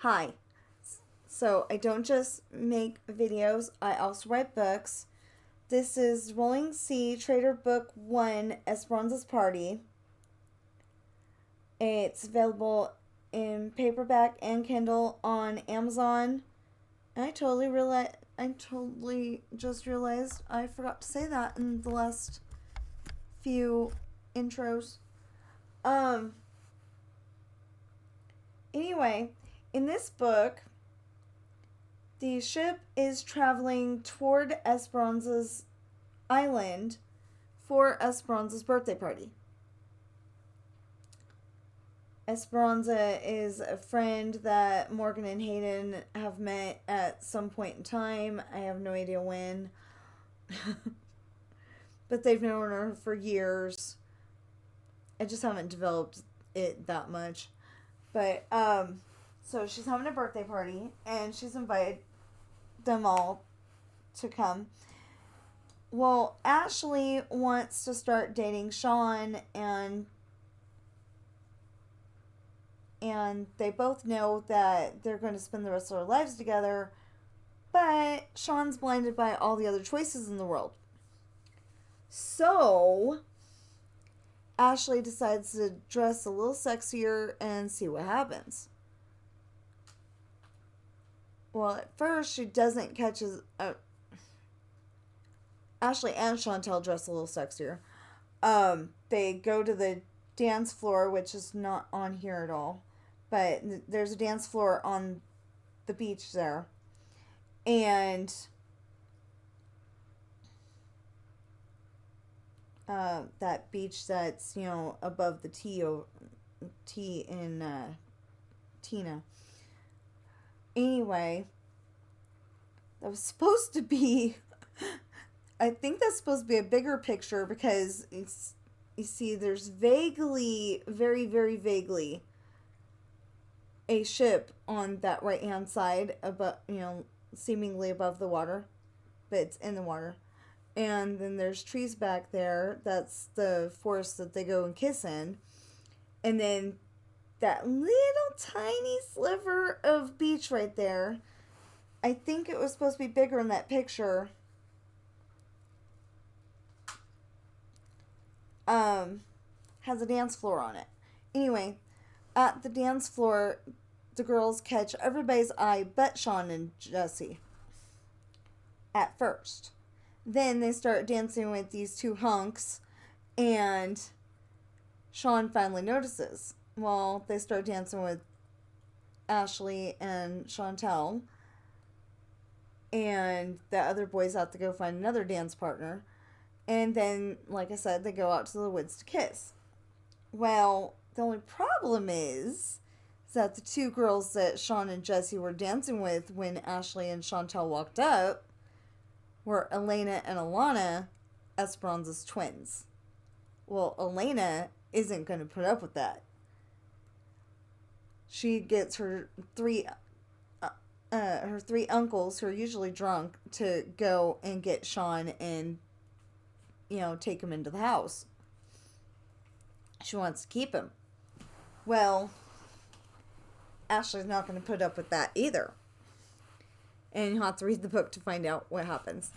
Hi. So I don't just make videos, I also write books. This is Rolling Sea Trader Book 1 Esperanza's Party. It's available in paperback and Kindle on Amazon. And I totally just realized I forgot to say that in the last few intros. Um anyway, in this book, the ship is traveling toward Esperanza's island for Esperanza's birthday party. Esperanza is a friend that Morgan and Hayden have met at some point in time. I have no idea when. But they've known her for years. I just haven't developed it that much. But, so she's having a birthday party and she's invited them all to come. Well, Ashley wants to start dating Sean, and they both know that they're going to spend the rest of their lives together, but Sean's blinded by all the other choices in the world. So Ashley decides to dress a little sexier and see what happens. Well, at first she doesn't catch his... Ashley and Chantel dress a little sexier. They go to the dance floor, which is not on here at all. But there's a dance floor on the beach there. And that beach that's, above the T in Tina. Anyway, that was supposed to be... I think that's supposed to be a bigger picture because you see there's vaguely, very, very vaguely, a ship on that right hand side above, seemingly above the water, but it's in the water. And then there's trees back there. That's the forest that they go and kiss in. And then that little tiny sliver of beach right there, I think it was supposed to be bigger in that picture. Has a dance floor on it. Anyway, at the dance floor, the girls catch everybody's eye but Sean and Jesse. At first. Then they start dancing with these two hunks, and Sean finally notices. Well, they start dancing with Ashley and Chantel, and the other boys have to go find another dance partner. And then, like I said, they go out to the woods to kiss. Well, the only problem is that the two girls that Sean and Jesse were dancing with when Ashley and Chantel walked up were Elena and Alana, Esperanza's twins. Well, Elena isn't going to put up with that. She gets her three uncles, who are usually drunk, to go and get Sean and take him into the house. She wants to keep him. Well, Ashley's not going to put up with that either. And you'll have to read the book to find out what happens.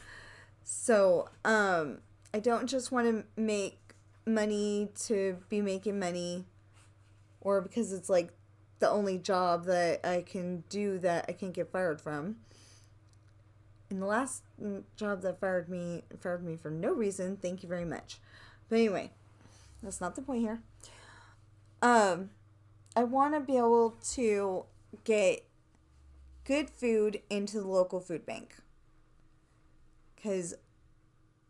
So, I don't just want to make money to be making money, or because it's like the only job that I can do that I can't get fired from. And the last job that fired me for no reason. Thank you very much. But anyway, that's not the point here. I want to be able to get good food into the local food bank. Because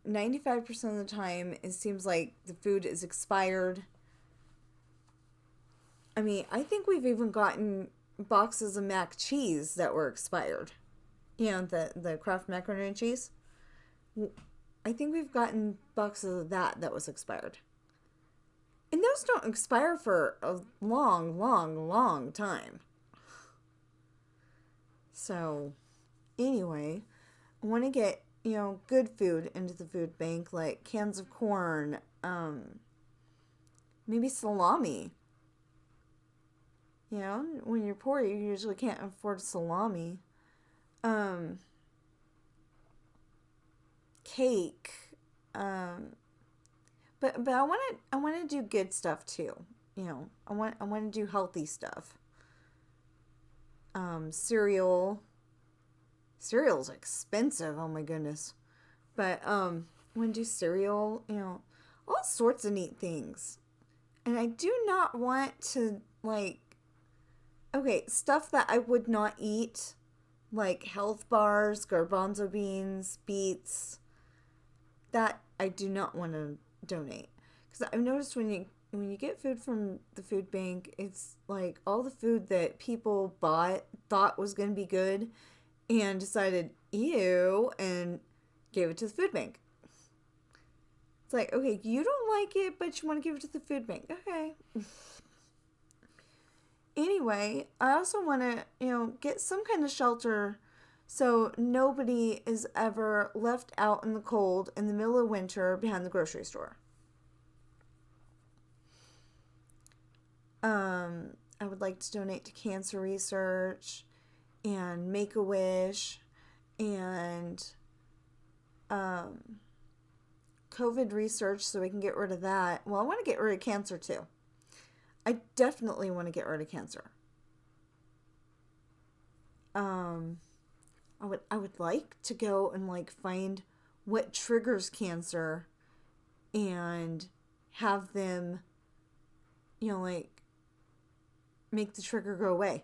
95% of the time, it seems like the food is expired. I mean, I think we've even gotten boxes of mac cheese that were expired. The Kraft macaroni and cheese. I think we've gotten boxes of that was expired. And those don't expire for a long, long, long time. So, anyway, I want to get, good food into the food bank, like cans of corn, maybe salami. You know, when you're poor, you usually can't afford salami. Um, Cake. Um, but I want to do good stuff too. You know, I want to do healthy stuff. Cereal. Cereal's expensive. Oh my goodness. But I want to do cereal. You know, all sorts of neat things. And I do not want to like. Okay, stuff that I would not eat, like health bars, garbanzo beans, beets. That I do not want to donate, because I've noticed when you get food from the food bank, it's like all the food that people bought thought was going to be good and decided ew and gave it to the food bank. It's like, okay, you don't like it, but you want to give it to the food bank. Okay. Anyway, I also want to, get some kind of shelter so nobody is ever left out in the cold in the middle of winter behind the grocery store. I would like to donate to cancer research and Make-A-Wish and COVID research so we can get rid of that. Well, I want to get rid of cancer too. I definitely want to get rid of cancer. I would like to go and like find what triggers cancer and have them, like make the trigger go away.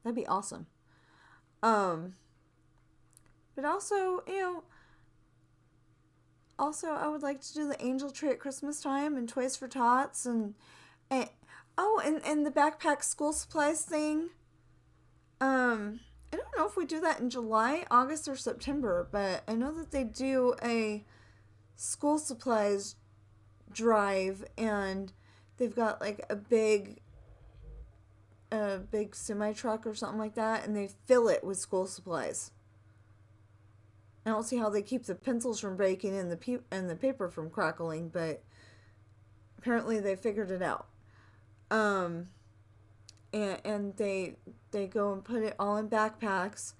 That'd be awesome. But also, I would like to do the angel tree at Christmas time and Toys for Tots and the backpack school supplies thing. I don't know if we do that in July, August, or September, but I know that they do a school supplies drive, and they've got like a big semi truck or something like that, and they fill it with school supplies. I don't see how they keep the pencils from breaking and the paper from crackling, but apparently they figured it out. And they go and put it all in backpacks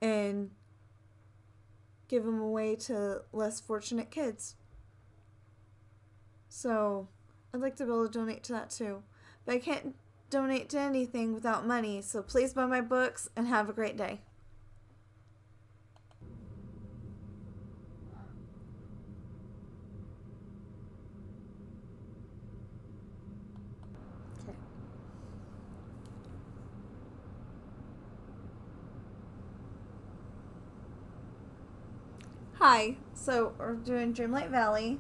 and give them away to less fortunate kids. So I'd like to be able to donate to that too. But I can't donate to anything without money, so please buy my books and have a great day. Okay. Hi, so we're doing Dreamlight Valley.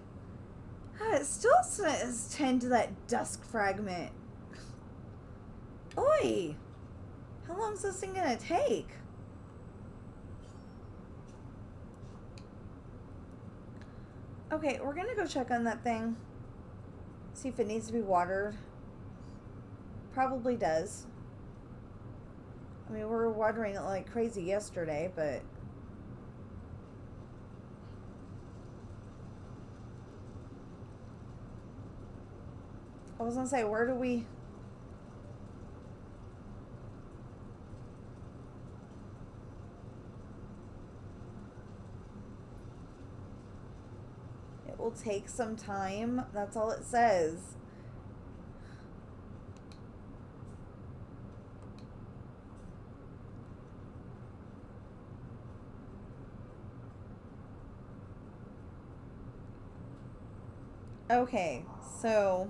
It still says 10 to that dusk fragment. Oi! How long is this thing gonna take? Okay, we're gonna go check on that thing. See if it needs to be watered. Probably does. I mean, we were watering it like crazy yesterday, but... I was gonna say, where do we... It will take some time. That's all it says. Okay, so...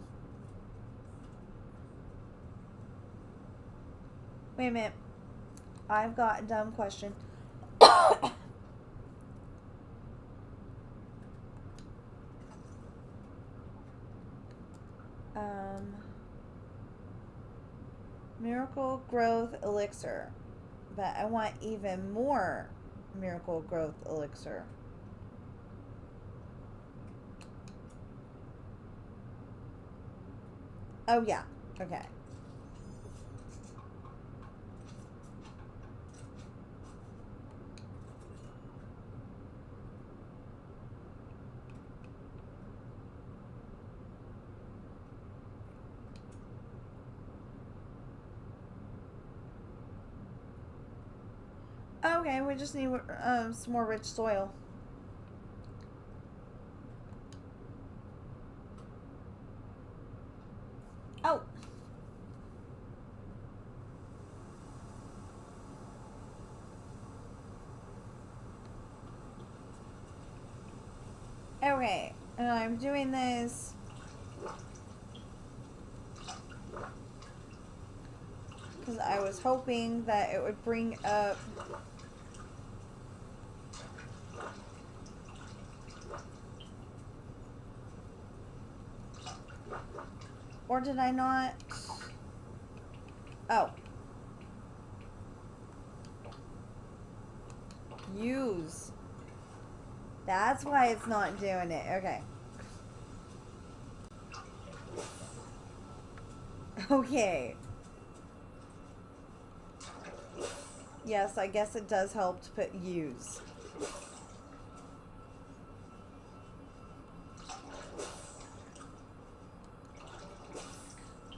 Wait a minute. I've got a dumb question. Miracle Growth Elixir. But I want even more Miracle Growth Elixir. Oh, yeah. Okay. Okay, we just need some more rich soil. Oh! Okay, and I'm doing this because I was hoping that it would bring up or did I not? Oh. Use. That's why it's not doing it. Okay. Okay. Yes, I guess it does help to put use.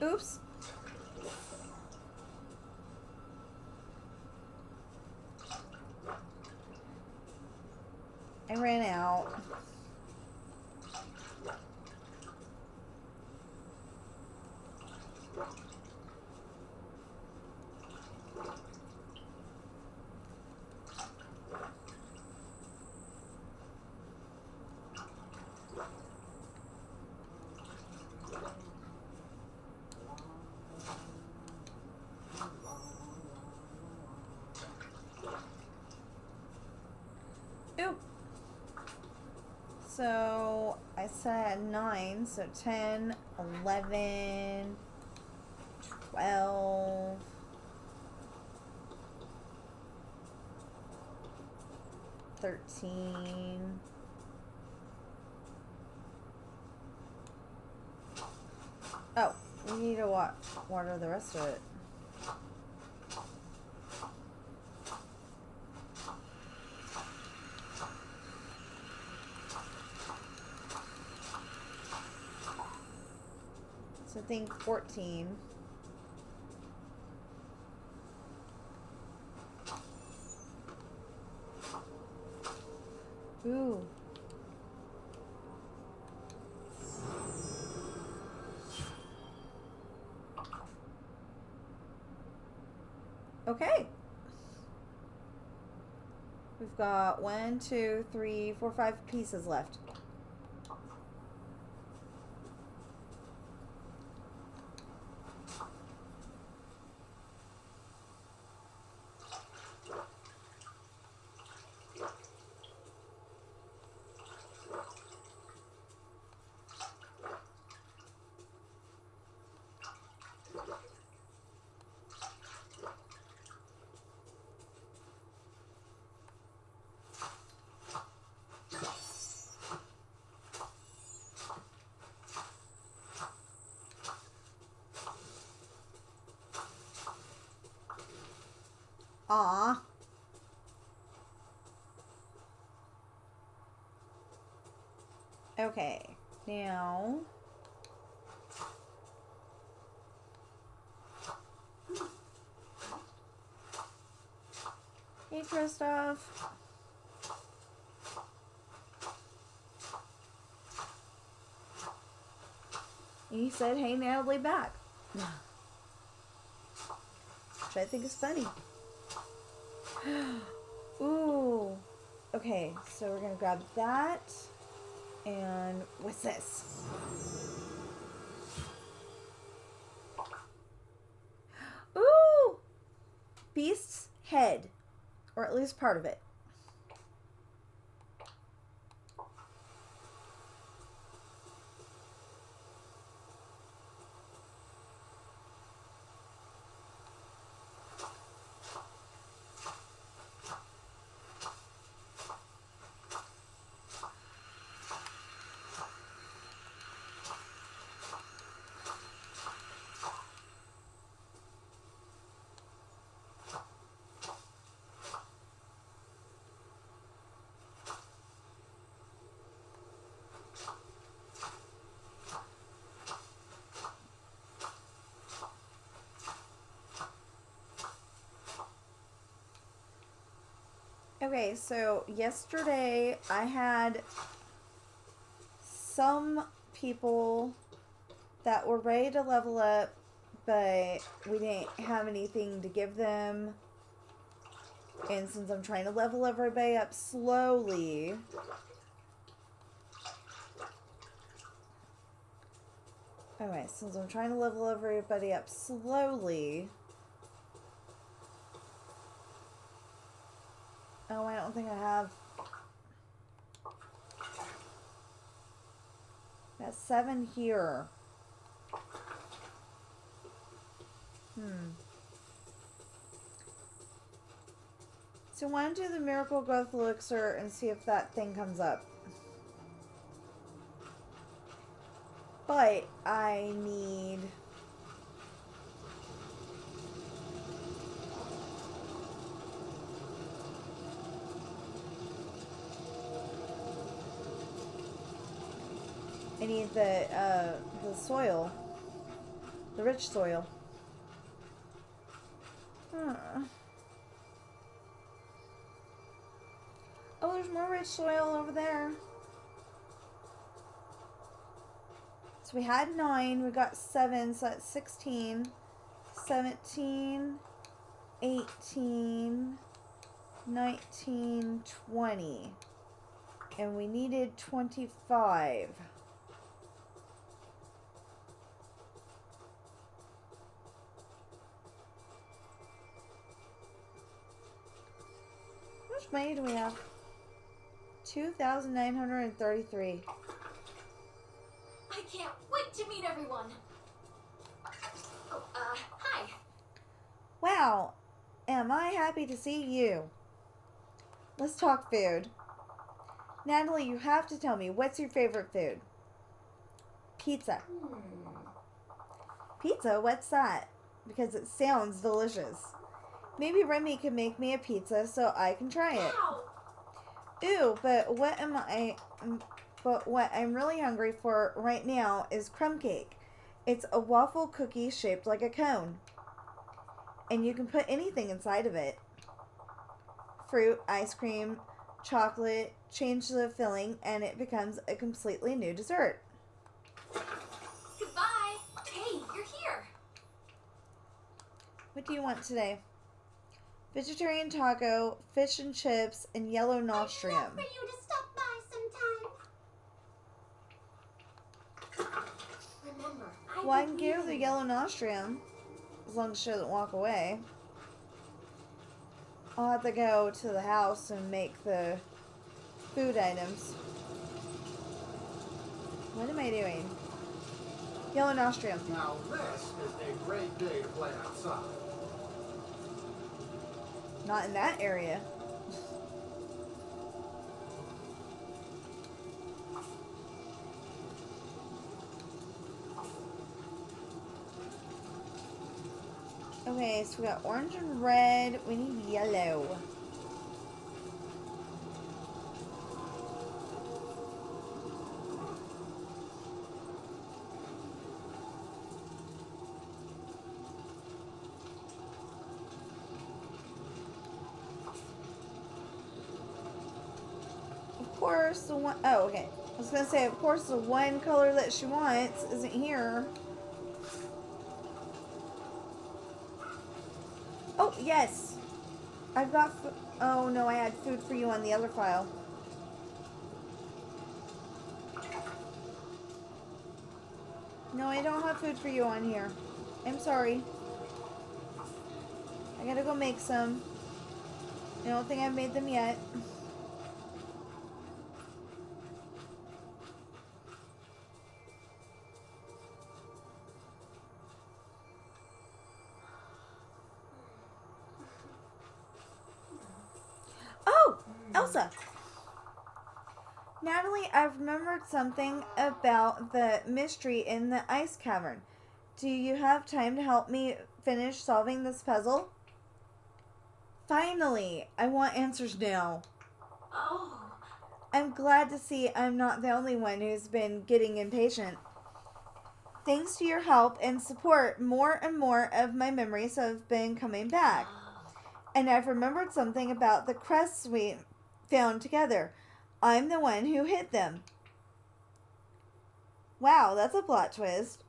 Oops. I ran out. Oop. So I said I had 9, so 10, 11, 12, 13. Oh, we need to water the rest of it. So I think 14. Ooh. Okay. We've got 1, 2, 3, 4, 5 pieces left. Aw. Okay, now hey Christoph. He said, hey Natalie back. Which I think is funny. Ooh. Okay, so we're gonna grab that. And what's this? Ooh! Beast's head. Or at least part of it. Okay, so yesterday I had some people that were ready to level up, but we didn't have anything to give them. And since I'm trying to level everybody up slowly, okay, since I'm trying to level everybody up slowly, oh, I don't think I have. Got 7 here. So I want to do the Miracle Growth Elixir and see if that thing comes up. But I need... I need the soil. The rich soil. Oh, there's more rich soil over there. So we had 9, we got 7, so that's 16, 17, 18, 19, 20. And we needed 25. How much money do we have? 2,933. I can't wait to meet everyone. Oh, hi. Wow, am I happy to see you. Let's talk food. Natalie, you have to tell me, what's your favorite food? Pizza. Pizza? What's that? Because it sounds delicious. Maybe Remy can make me a pizza so I can try it. Ow. Ooh, but what I'm really hungry for right now is crumb cake. It's a waffle cookie shaped like a cone. And you can put anything inside of it. Fruit, ice cream, chocolate, change the filling, and it becomes a completely new dessert. Goodbye. Hey, you're here. What do you want today? Vegetarian taco, fish and chips, and yellow nostrium. I'd love for you to stop by sometime. Remember, Well, I can give her the yellow nostrium, as long as she doesn't walk away. I'll have to go to the house and make the food items. What am I doing? Yellow nostrium. Now this is a great day to play outside. Not in that area. Okay, so we got orange and red. We need yellow. Of course, the one... Oh, okay. I was going to say, of course, the one color that she wants isn't here. Oh, yes. I've got... Oh, no, I had food for you on the other file. No, I don't have food for you on here. I'm sorry. I gotta go make some. I don't think I've made them yet. Oh! Elsa! Natalie, I've remembered something about the mystery in the ice cavern. Do you have time to help me finish solving this puzzle? Finally! I want answers now. Oh. I'm glad to see I'm not the only one who's been getting impatient. Thanks to your help and support, more and more of my memories have been coming back. And I've remembered something about the crests we found together. I'm the one who hid them. Wow, that's a plot twist.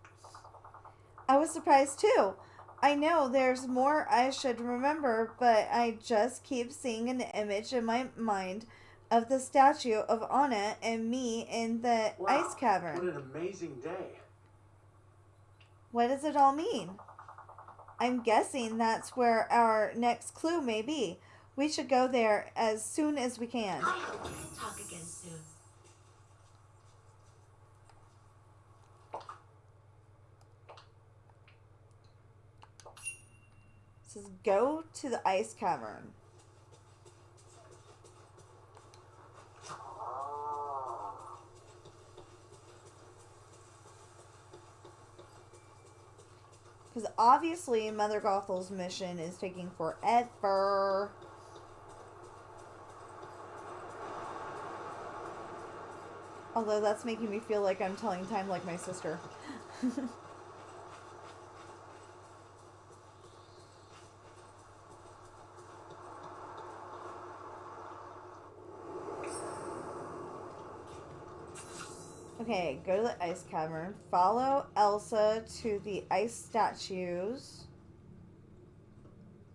I was surprised too. I know there's more I should remember, but I just keep seeing an image in my mind of the statue of Anna and me in the ice cavern. What an amazing day. What does it all mean? I'm guessing that's where our next clue may be. We should go there as soon as we can. I hope we can talk again soon. It says go to the ice cavern. Because obviously Mother Gothel's mission is taking forever. Although that's making me feel like I'm telling time like my sister. Okay, go to the ice cavern. Follow Elsa to the ice statues.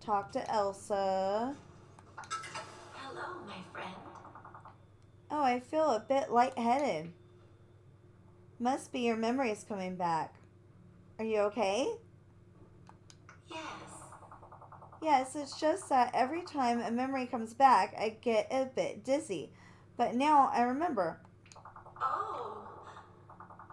Talk to Elsa. Hello, my friend. Oh, I feel a bit lightheaded. Must be your memories coming back. Are you okay? Yes. Yes, it's just that every time a memory comes back, I get a bit dizzy. But now I remember. Oh.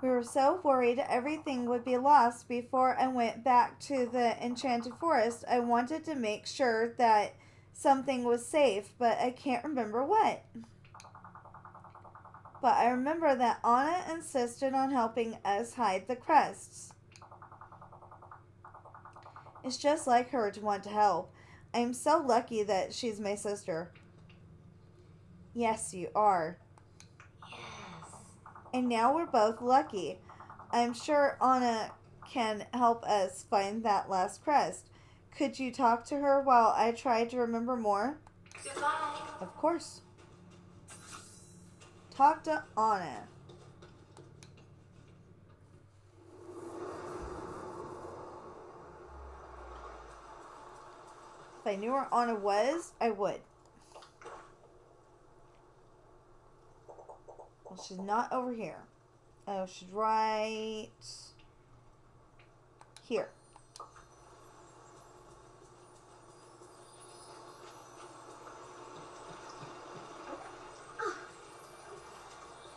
We were so worried everything would be lost before I went back to the enchanted forest. I wanted to make sure that something was safe, but I can't remember what. But I remember that Anna insisted on helping us hide the crests. It's just like her to want to help. I'm so lucky that she's my sister. Yes, you are. Yes. And now we're both lucky. I'm sure Anna can help us find that last crest. Could you talk to her while I try to remember more? Goodbye. Of course. Talk to Anna. If I knew where Anna was, I would. Well, she's not over here. Oh, she's right here.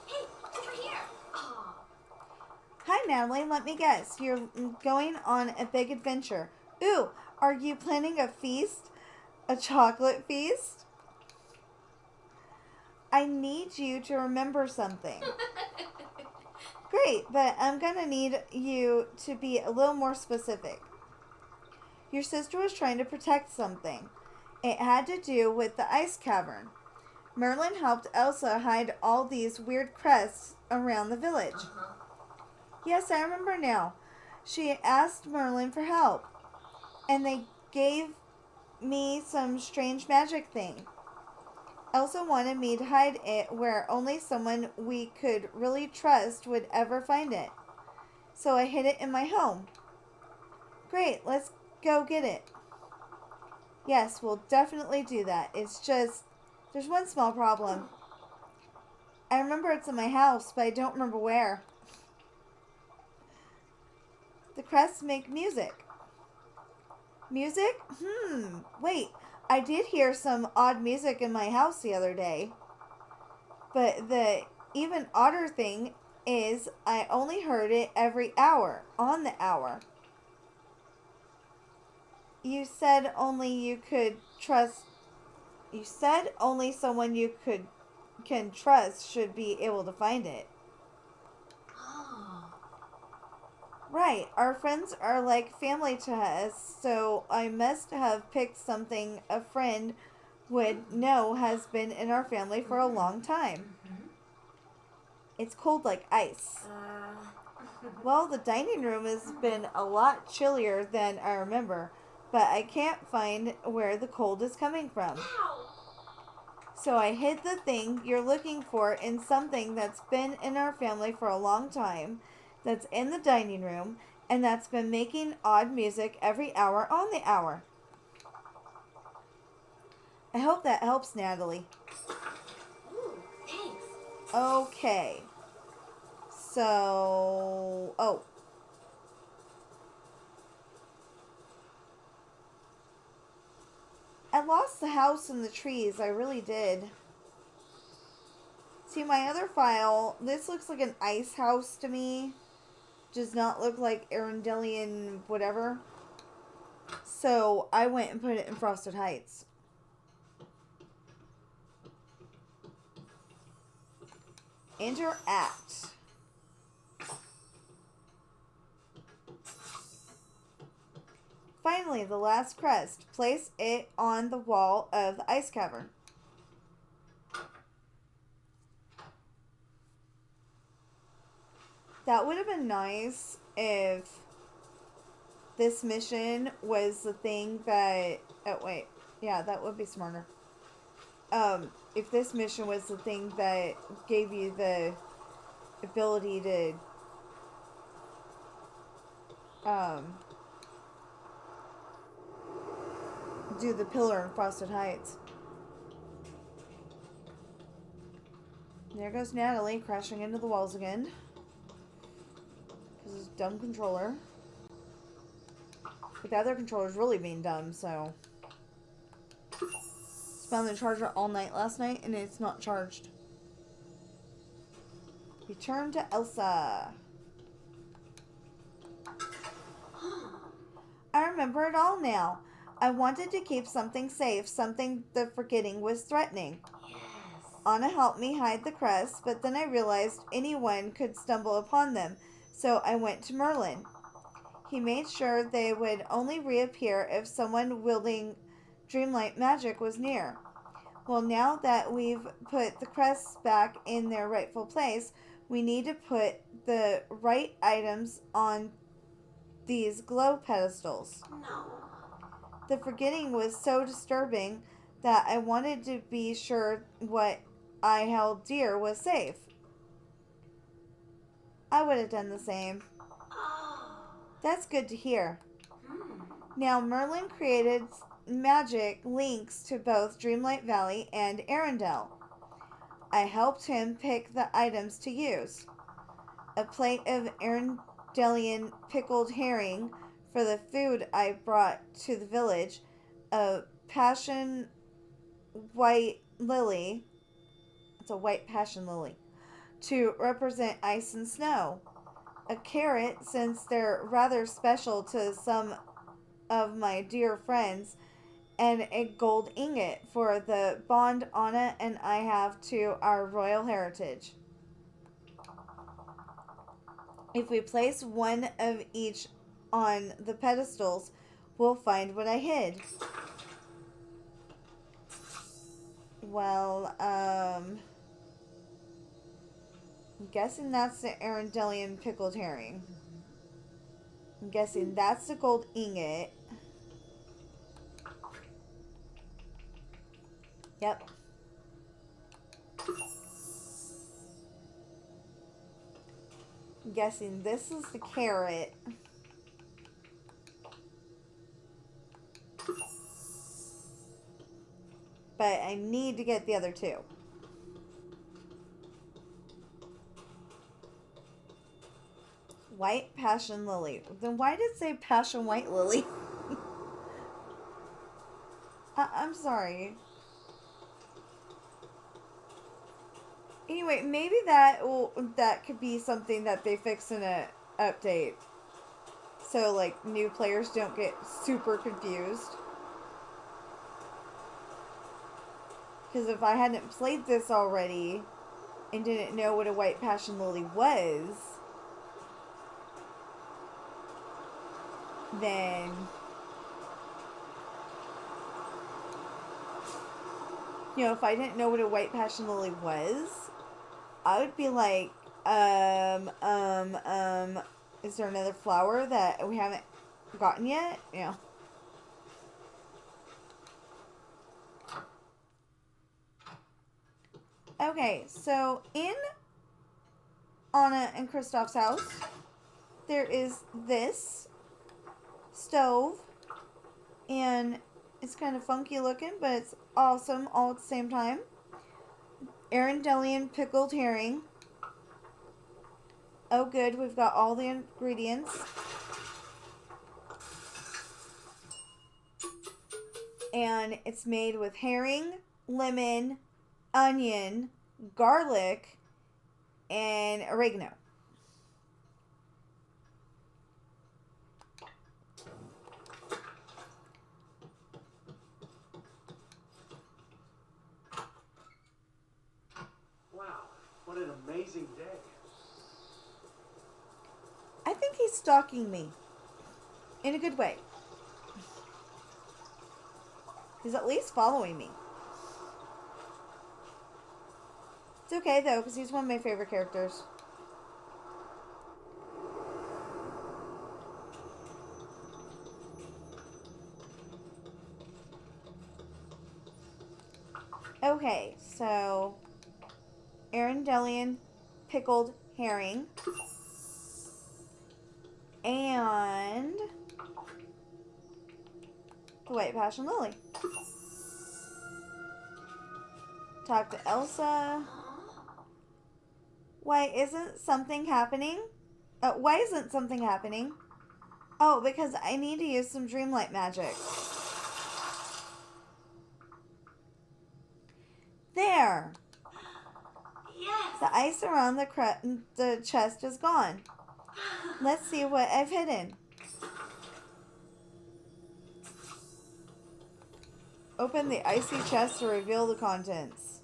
Hey, over here. Oh. Hi, Natalie. Let me guess. You're going on a big adventure. Ooh, are you planning a feast? A chocolate feast? I need you to remember something. Great, but I'm going to need you to be a little more specific. Your sister was trying to protect something. It had to do with the ice cavern. Merlin helped Elsa hide all these weird crests around the village. Yes, I remember now. She asked Merlin for help, and they gave me some strange magic thing. Elsa wanted me to hide it where only someone we could really trust would ever find it. So I hid it in my home. Great, let's go get it. Yes, we'll definitely do that. It's just, there's one small problem. I remember it's in my house, but I don't remember where. The crests make music. Music? Wait. I did hear some odd music in my house the other day. But the even odder thing is I only heard it every hour, on the hour. You said only you could trust... You said only someone you can trust should be able to find it. Oh. Right, our friends are like family to us, so I must have picked something a friend would know has been in our family for a long time. It's cold like ice. Well, the dining room has been a lot chillier than I remember. but I can't find where the cold is coming from. Ow! So I hid the thing you're looking for in something that's been in our family for a long time, that's in the dining room, and that's been making odd music every hour on the hour. I hope that helps, Natalie. Ooh, thanks. Okay. So... Oh. I lost the house in the trees. I really did. See, my other file, this looks like an ice house to me. Does not look like Arendelian whatever. So I went and put it in Frosted Heights. Interact. Finally, the last crest. Place it on the wall of the ice cavern. That would have been nice if this mission was the thing that... Oh, wait. Yeah, that would be smarter. If this mission was the thing that gave you the ability to... do the pillar in Frosted Heights. There goes Natalie crashing into the walls again. Because it's dumb controller. But the other controller's really being dumb, so... Found the charger all night last night and it's not charged. Return to Elsa. I remember it all now. I wanted to keep something safe, something the forgetting was threatening. Yes. Anna helped me hide the crests, but then I realized anyone could stumble upon them, so I went to Merlin. He made sure they would only reappear if someone wielding Dreamlight magic was near. Well, now that we've put the crests back in their rightful place, we need to put the right items on these glow pedestals. No. The forgetting was so disturbing that I wanted to be sure what I held dear was safe. I would have done the same. Oh. That's good to hear. Hmm. Now, Merlin created magic links to both Dreamlight Valley and Arendelle. I helped him pick the items to use. A plate of Arendellian pickled herring for the food I brought to the village, a passion white lily, it's a white passion lily, to represent ice and snow, a carrot since they're rather special to some of my dear friends, and a gold ingot for the bond Anna and I have to our royal heritage. If we place one of each on the pedestals, we'll find what I hid. Well, I'm guessing that's the Arendellian pickled herring. I'm guessing that's the gold ingot. Yep. I'm guessing this is the carrot. But I need to get the other two. White passion lily. Then why did it say passion white lily? I'm sorry. Anyway, maybe that could be something that they fix in a update. So like new players don't get super confused. Because if I hadn't played this already and didn't know what a white passion lily was, then if I didn't know what a white passion lily was, I would be like, is there another flower that we haven't gotten yet? Okay, so in Anna and Kristoff's house, there is this stove, and it's kind of funky looking, but it's awesome all at the same time. Arendelian pickled herring. Oh good, we've got all the ingredients. And it's made with herring, lemon, onion, garlic, and oregano. Wow, what an amazing day. I think he's stalking me. In a good way. He's at least following me. It's okay though, because he's one of my favorite characters. Okay, so Arendelian pickled herring and the White Passion Lily. Talk to Elsa. Why isn't something happening? Why isn't something happening? Oh, because I need to use some Dreamlight magic. There! Yes. The ice around the chest is gone. Let's see what I've hidden. Open the icy chest to reveal the contents.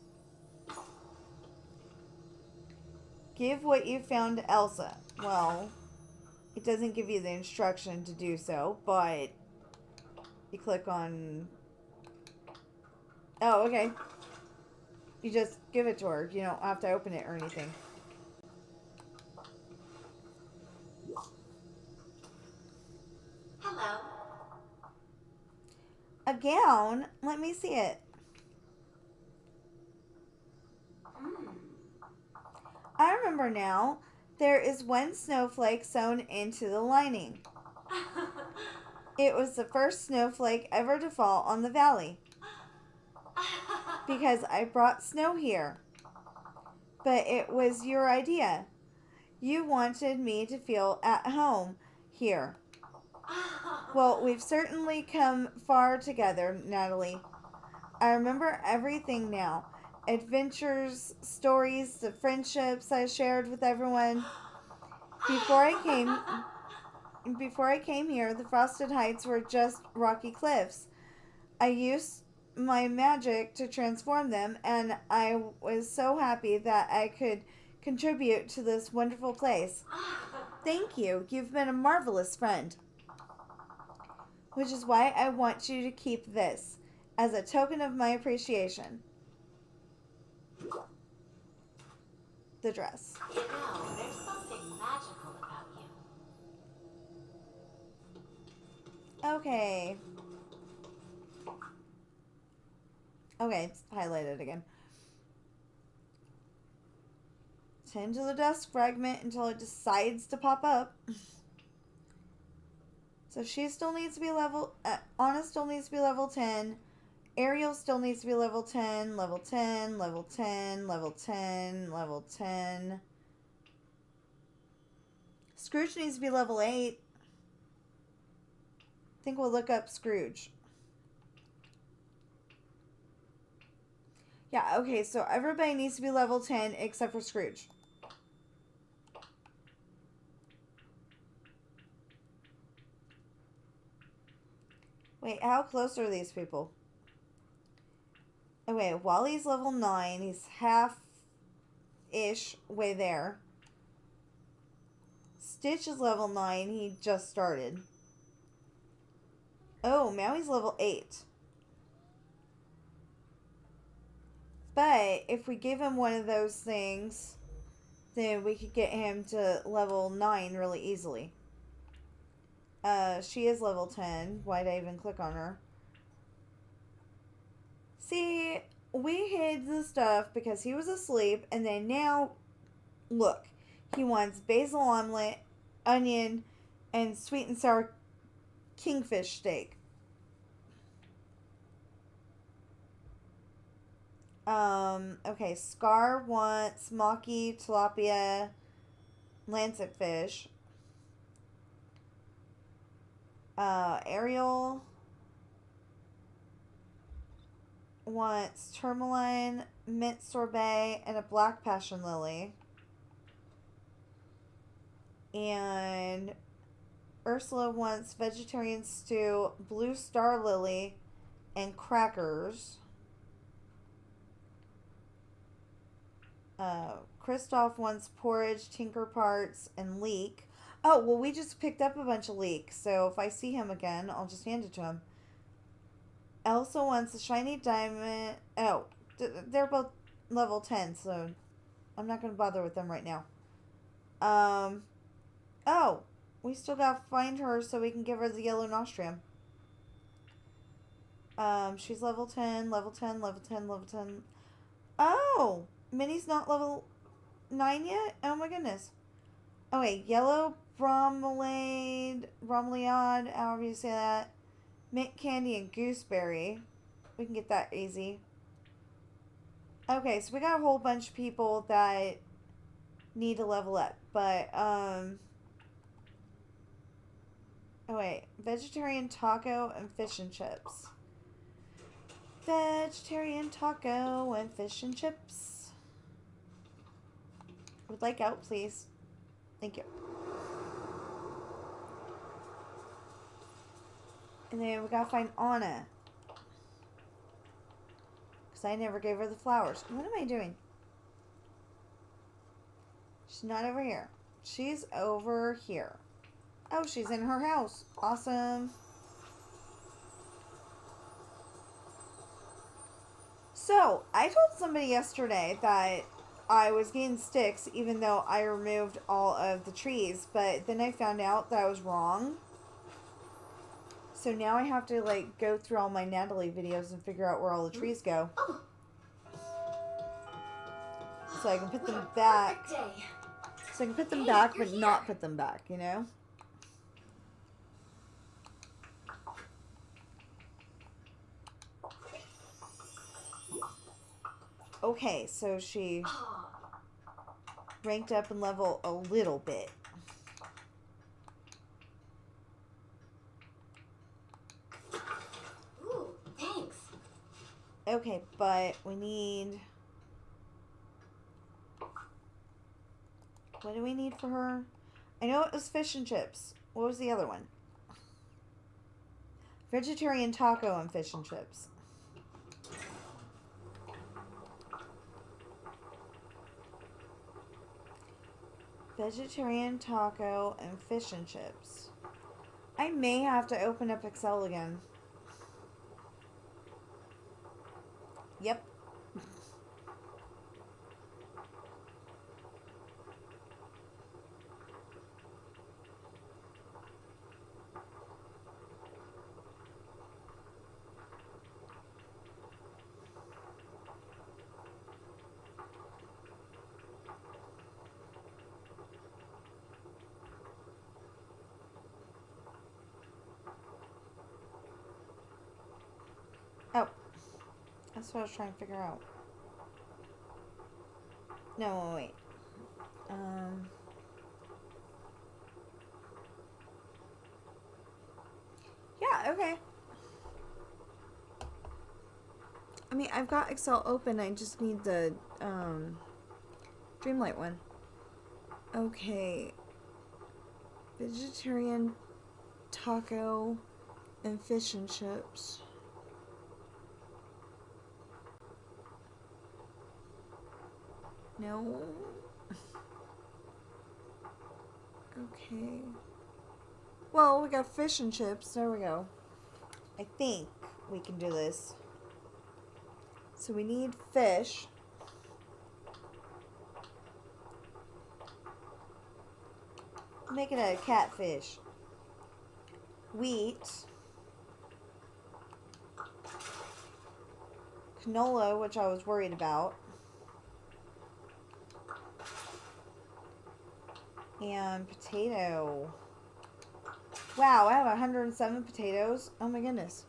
Give what you found to Elsa. Well, it doesn't give you the instruction to do so, but you click on... Oh, okay. You just give it to her. You don't have to open it or anything. Hello. A gown? Let me see it. I remember now. There is one snowflake sewn into the lining. It was the first snowflake ever to fall on the valley. Because I brought snow here. But it was your idea. You wanted me to feel at home here. Well, we've certainly come far together, Natalie. I remember everything now. Adventures, stories, the friendships I shared with everyone. Before I came here, the Frosted Heights were just rocky cliffs. I used my magic to transform them, and I was so happy that I could contribute to this wonderful place. Thank you. You've been a marvelous friend. Which is why I want you to keep this as a token of my appreciation. The dress. You know, there's something magical about you. Okay. Okay, it's highlighted again. Tend to the dust fragment until it decides to pop up. So she still needs to be level... Anna still needs to be level 10. Ariel still needs to be level 10. Level 10. Level 10. Level 10. Level 10. Scrooge needs to be level 8. I think we'll look up Scrooge. Yeah, okay, so everybody needs to be level 10 except for Scrooge. Wait, how close are these people? Okay, Wally's level 9. He's half-ish way there. Stitch is level 9. He just started. Oh, Maui's level 8. But if we give him one of those things, then we could get him to level 9 really easily. She is level 10. Why'd I even click on her? See, we hid the stuff because he was asleep, and then now, look, he wants basil omelet, onion, and sweet and sour kingfish steak. Okay, Scar wants maki, tilapia, lancet fish. Ariel wants tourmaline, mint sorbet, and a black passion lily. And Ursula wants vegetarian stew, blue star lily, and crackers. Kristoff wants porridge, tinker parts, and leek. Oh, well, we just picked up a bunch of leek, so if I see him again, I'll just hand it to him. Elsa wants a shiny diamond. Oh, they're both level 10, so I'm not going to bother with them right now. Oh, we still got to find her so we can give her the yellow nostrium. She's level 10, level 10, level 10, level 10. Oh, Minnie's not level 9 yet? Oh my goodness. Okay, yellow bromelaid, however you say that. Mint candy and gooseberry. We can get that easy. Okay, so we got a whole bunch of people that need to level up. But, oh wait. Vegetarian taco and fish and chips. Vegetarian taco and fish and chips. Would like out, please. Thank you. And then we gotta find Anna. Because I never gave her the flowers. What am I doing? She's not over here. She's over here. Oh, she's in her house. Awesome. So, I told somebody yesterday that I was getting sticks even though I removed all of the trees. But then I found out that I was wrong. So now I have to, like, go through all my Natalie videos and figure out where all the trees go. So I can put them back. So I can put them back, but not put them back, you know? Okay, so she ranked up in level a little bit. Ooh, thanks. Okay, but we need... What do we need for her? I know it was fish and chips. What was the other one? Vegetarian taco and fish and chips. Vegetarian taco and fish and chips. I may have to open up Excel again. Yep. Oh. That's what I was trying to figure out. No, wait. Yeah, okay. I mean, I've got Excel open. I just need the Dreamlight one. Okay. Vegetarian taco and fish and chips. No. Okay. Well, we got fish and chips. There we go. I think we can do this. So we need fish. Make it a catfish. Wheat. canola, which I was worried about. And potato. Wow, I have 107 potatoes. Oh my goodness.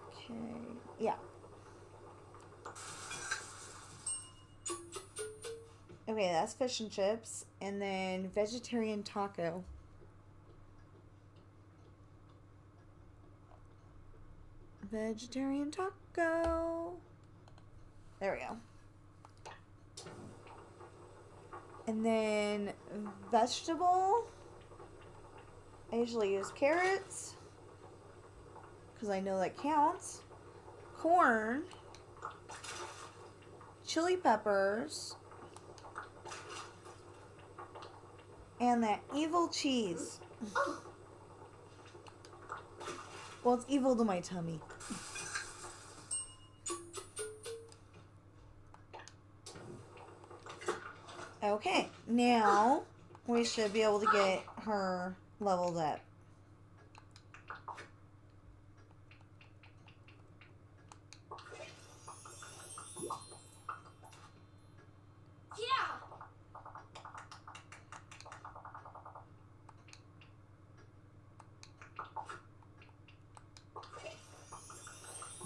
Okay, yeah. Okay, that's fish and chips. And then vegetarian taco. Vegetarian taco. There we go. And then vegetable. I usually use carrots because I know that counts. Corn. Chili peppers. And that evil cheese. Well, it's evil to my tummy. Okay, now we should be able to get her leveled up.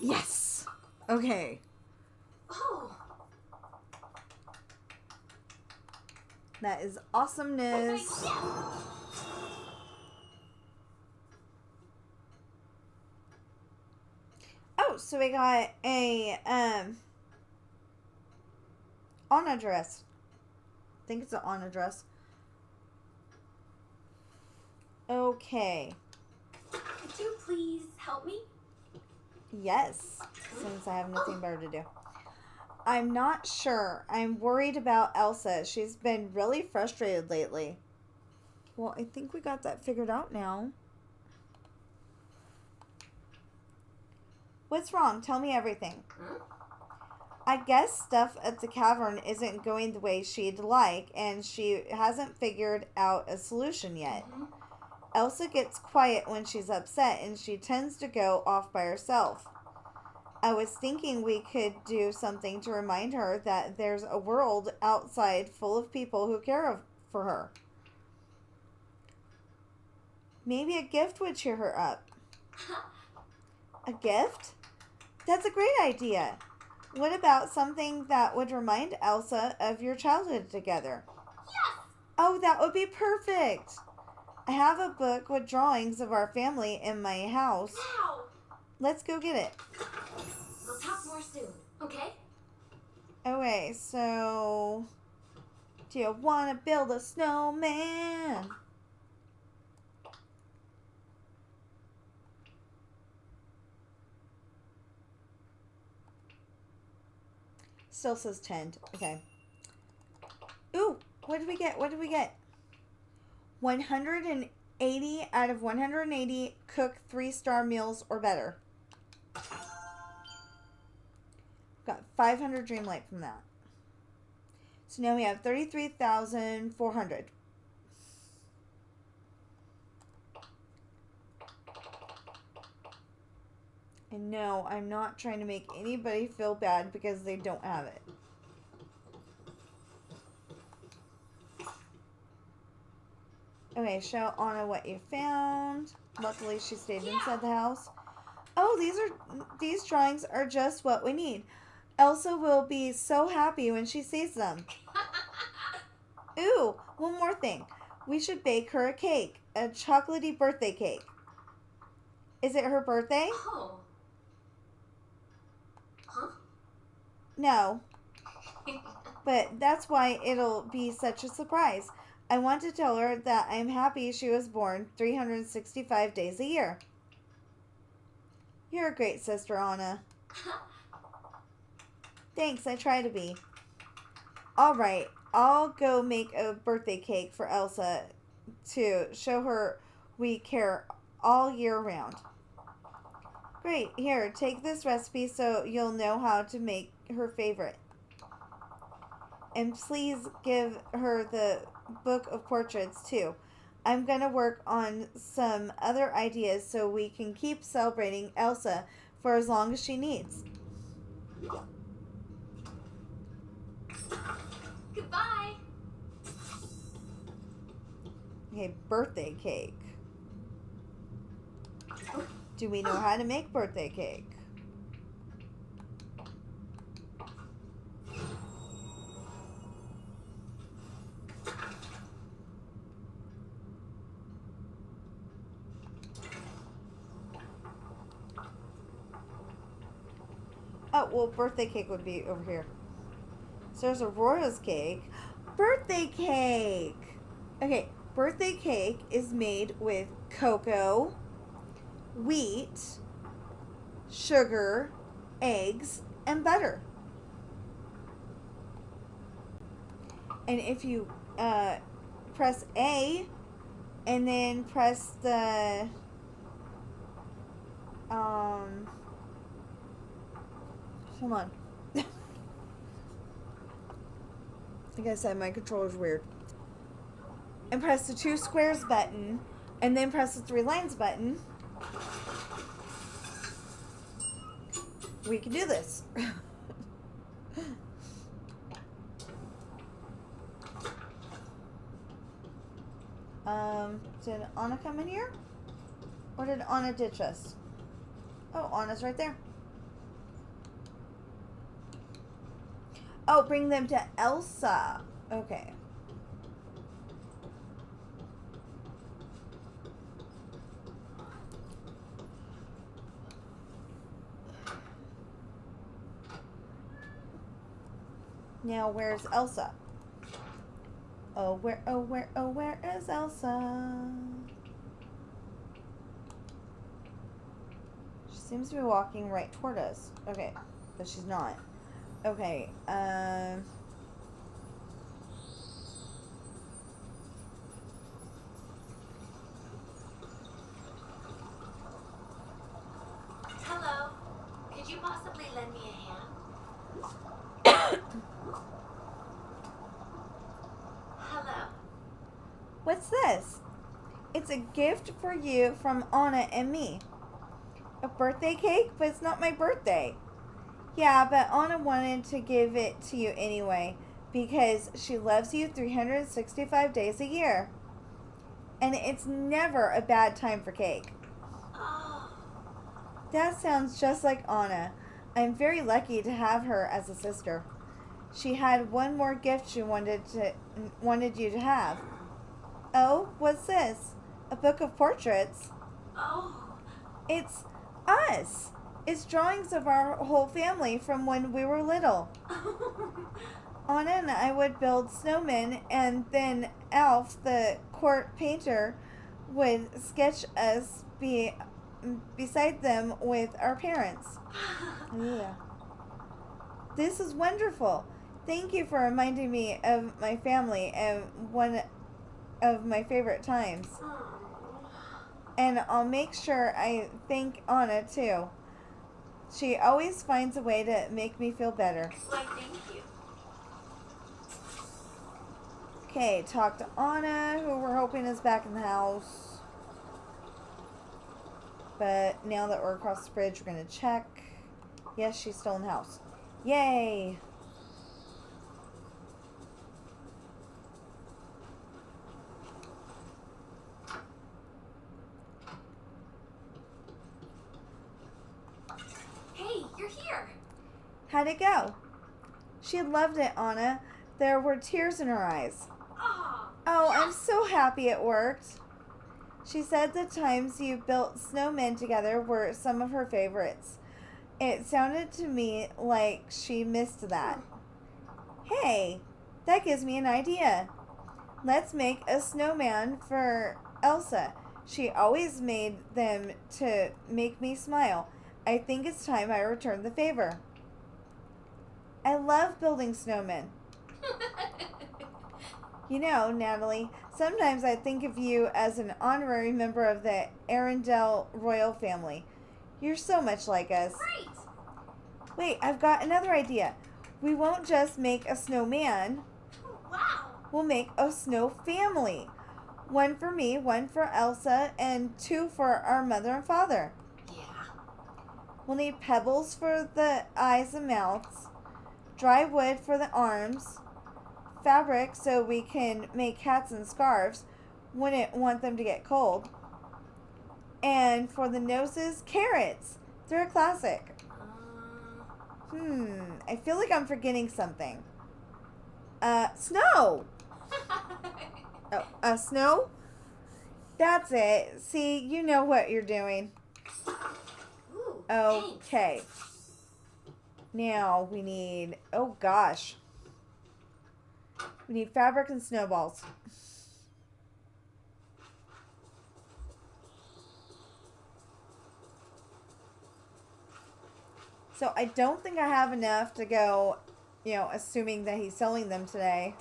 Yes! Okay. Oh. That is awesomeness. Oh, so we got a Anna dress. I think it's an Anna dress. Okay. Could you please help me? Yes, since I have nothing better to do. I'm not sure. I'm worried about Elsa. She's been really frustrated lately. Well, I think we got that figured out now. What's wrong? Tell me everything. I guess stuff at the cavern isn't going the way she'd like, and she hasn't figured out a solution yet. Elsa gets quiet when she's upset, and she tends to go off by herself. I was thinking we could do something to remind her that there's a world outside full of people who care for her. Maybe a gift would cheer her up. A gift? That's a great idea. What about something that would remind Elsa of your childhood together? Yes! Oh, that would be perfect. I have a book with drawings of our family in my house. Now! Let's go get it. We'll talk more soon, okay? Okay, so do you want to build a snowman? Still says 10. Okay. Ooh, what did we get? What did we get? 180 out of 180 cook 3-star meals or better. Got 500 Dreamlight from that. So now we have 33,400. And no, I'm not trying to make anybody feel bad because they don't have it. Okay, show Anna what you found. Luckily, she stayed inside the house. Oh, these drawings are just what we need. Elsa will be so happy when she sees them. Ooh, one more thing. We should bake her a cake. A chocolatey birthday cake. Is it her birthday? Oh. Huh? No. But that's why it'll be such a surprise. I want to tell her that I'm happy she was born 365 days a year. You're a great sister, Anna. Thanks, I try to be. Alright, I'll go make a birthday cake for Elsa to show her we care all year round. Great, here, take this recipe so you'll know how to make her favorite. And please give her the book of portraits too. I'm going to work on some other ideas so we can keep celebrating Elsa for as long as she needs. Goodbye. Okay, birthday cake. Do we know how to make birthday cake? Oh, well, birthday cake would be over here. So there's a Royals cake. Birthday cake! Okay, birthday cake is made with cocoa, wheat, sugar, eggs, and butter. And if you press A and then press the hold on. Like I said, my controller's weird. And press the 2 squares button, and then press the 3 lines button. We can do this. Did Anna come in here? Or did Anna ditch us? Oh, Anna's right there. Oh, bring them to Elsa. Okay. Now, where's Elsa? Oh, where is Elsa? She seems to be walking right toward us. Okay, but she's not. Okay, Hello. Could you possibly lend me a hand? Hello. what's this? It's a gift for you from Anna and me. A birthday cake? But it's not my birthday. Yeah, but Anna wanted to give it to you anyway because she loves you 365 days a year. And it's never a bad time for cake. Oh. That sounds just like Anna. I'm very lucky to have her as a sister. She had one more gift she wanted you to have. Oh, what's this? A book of portraits? Oh. It's us. It's drawings of our whole family from when we were little. Anna and I would build snowmen, and then Alf, the court painter, would sketch us beside them with our parents. Yeah. This is wonderful. Thank you for reminding me of my family and one of my favorite times. And I'll make sure I thank Anna too. She always finds a way to make me feel better. Why, thank you. Okay, talk to Anna, who we're hoping is back in the house. But now that we're across the bridge, we're going to check. Yes, she's still in the house. Yay! Hey, you're here. How'd it go? She loved it, Anna. There were tears in her eyes. Oh, I'm so happy it worked. She said the times you built snowmen together were some of her favorites. It sounded to me like she missed that. Hey, that gives me an idea. Let's make a snowman for Elsa. She always made them to make me smile. I think it's time I return the favor. I love building snowmen. You know, Natalie, sometimes I think of you as an honorary member of the Arundel royal family. You're so much like us. Great. Wait, I've got another idea. We won't just make a snowman. Wow. We'll make a snow family. One for me, one for Elsa, and 2 for our mother and father. Yeah. We'll need pebbles for the eyes and mouths, dry wood for the arms, fabric so we can make hats and scarves. Wouldn't want them to get cold. And for the noses, carrots. They're a classic. I feel like I'm forgetting something. Snow! Oh, snow? That's it. See, you know what you're doing. Ooh, Okay. Now we need, oh gosh. We need fabric and snowballs. So I don't think I have enough to go, assuming that he's selling them today.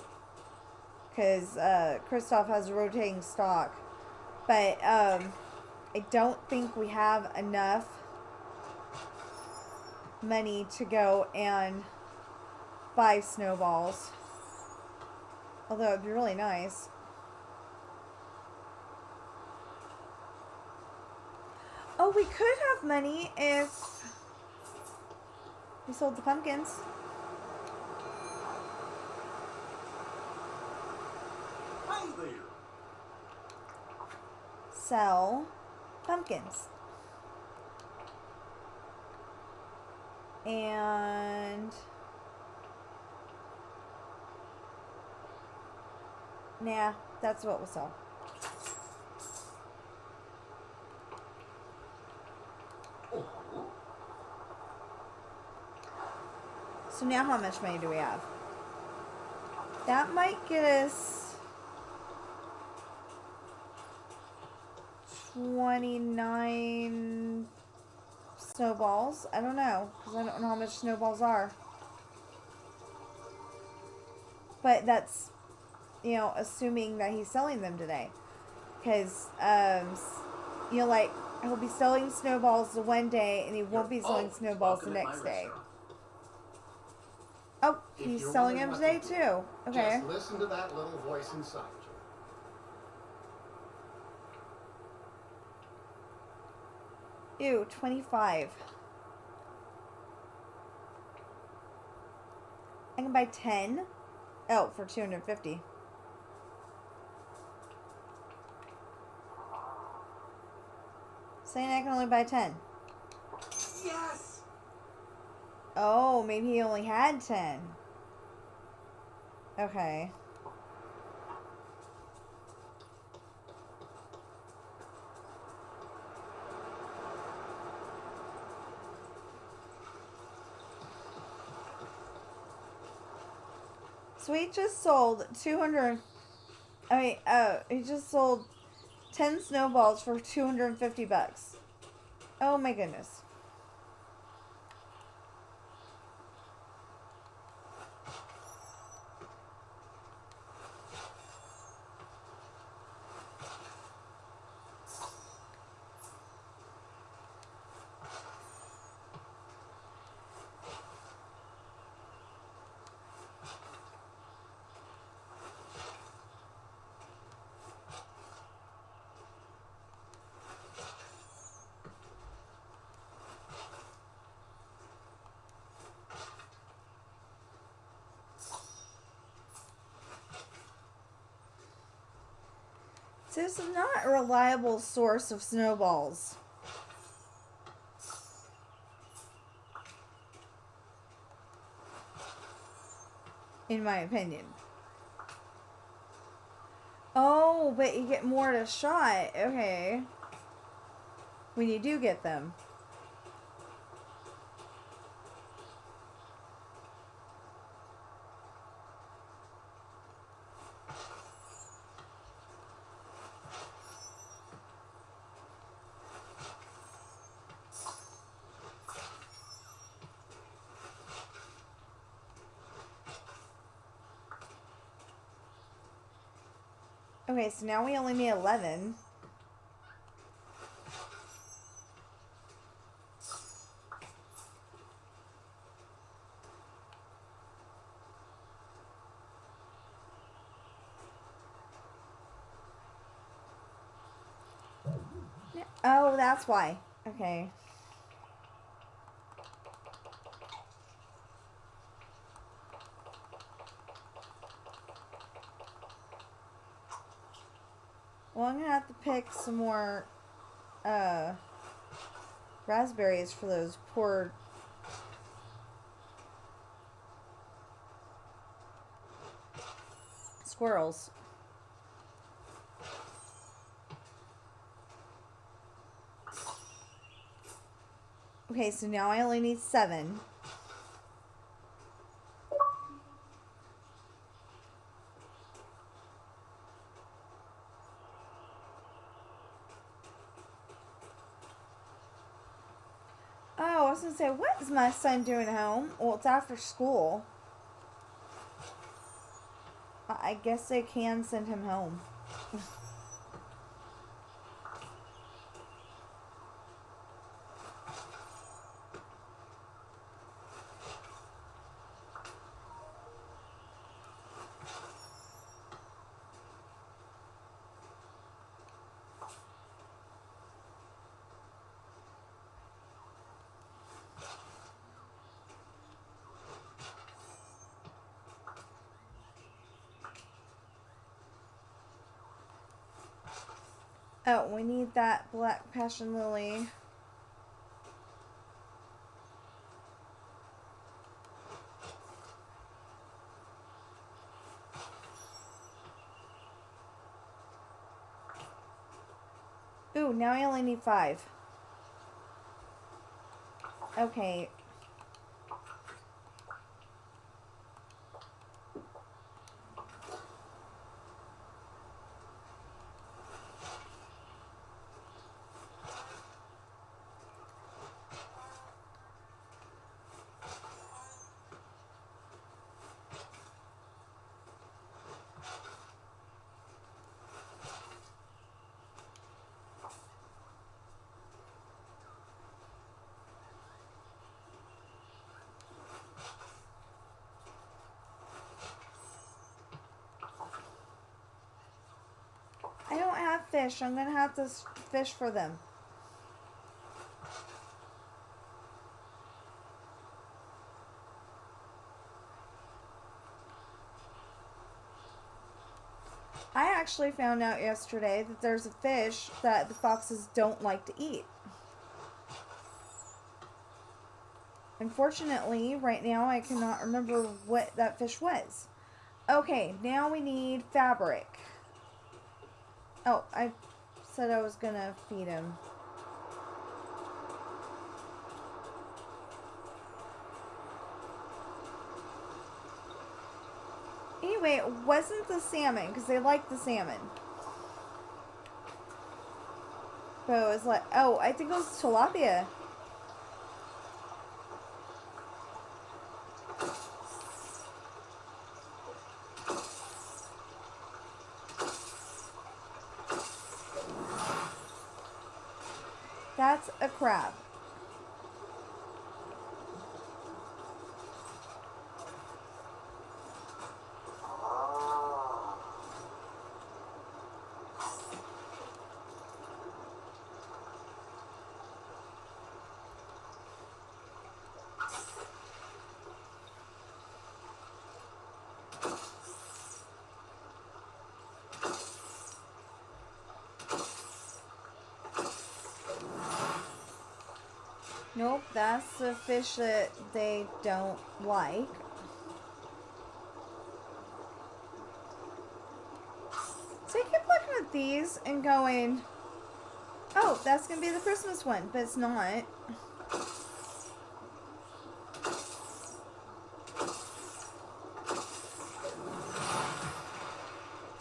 Because Kristoff has rotating stock. But I don't think we have enough money to go and buy snowballs. Although it'd be really nice. Oh, we could have money if we sold the pumpkins. Hi there. Sell pumpkins. And nah, that's what we'll sell. So now how much money do we have? That might get us 29 snowballs. I don't know, because I don't know how much snowballs are. But that's, assuming that he's selling them today. Because, like, he'll be selling snowballs the one day, and he won't be selling snowballs the next day. Oh, he's selling them today too. Okay. Just listen to that little voice inside you. Ew, 25. I can buy 10. Oh, for 250. Saying I can only buy 10. Yes! Oh, maybe he only had 10. Okay. So he just sold 200. He just sold 10 snowballs for 250 bucks. Oh my goodness. So this is not a reliable source of snowballs. In my opinion. Oh, but you get more at a shot. Okay. When you do get them. Okay, so now we only need 11. Oh, that's why. Okay. Well, I'm gonna have to pick some more raspberries for those poor squirrels. Okay, so now I only need 7. Oh, I was gonna say, what is my son doing at home? Well, it's after school. I guess they can send him home. Oh, we need that black passion lily. Ooh, now I only need 5. Okay. I don't have fish. I'm gonna have to fish for them. I actually found out yesterday that there's a fish that the foxes don't like to eat. Unfortunately, right now I cannot remember what that fish was. Okay, now we need fabric. Oh, I said I was gonna feed him. Anyway, it wasn't the salmon, because they like the salmon. But it was like, oh, I think it was tilapia. That's a crab. Nope, that's the fish that they don't like. So I keep looking at these and going, oh, that's going to be the Christmas one, but it's not.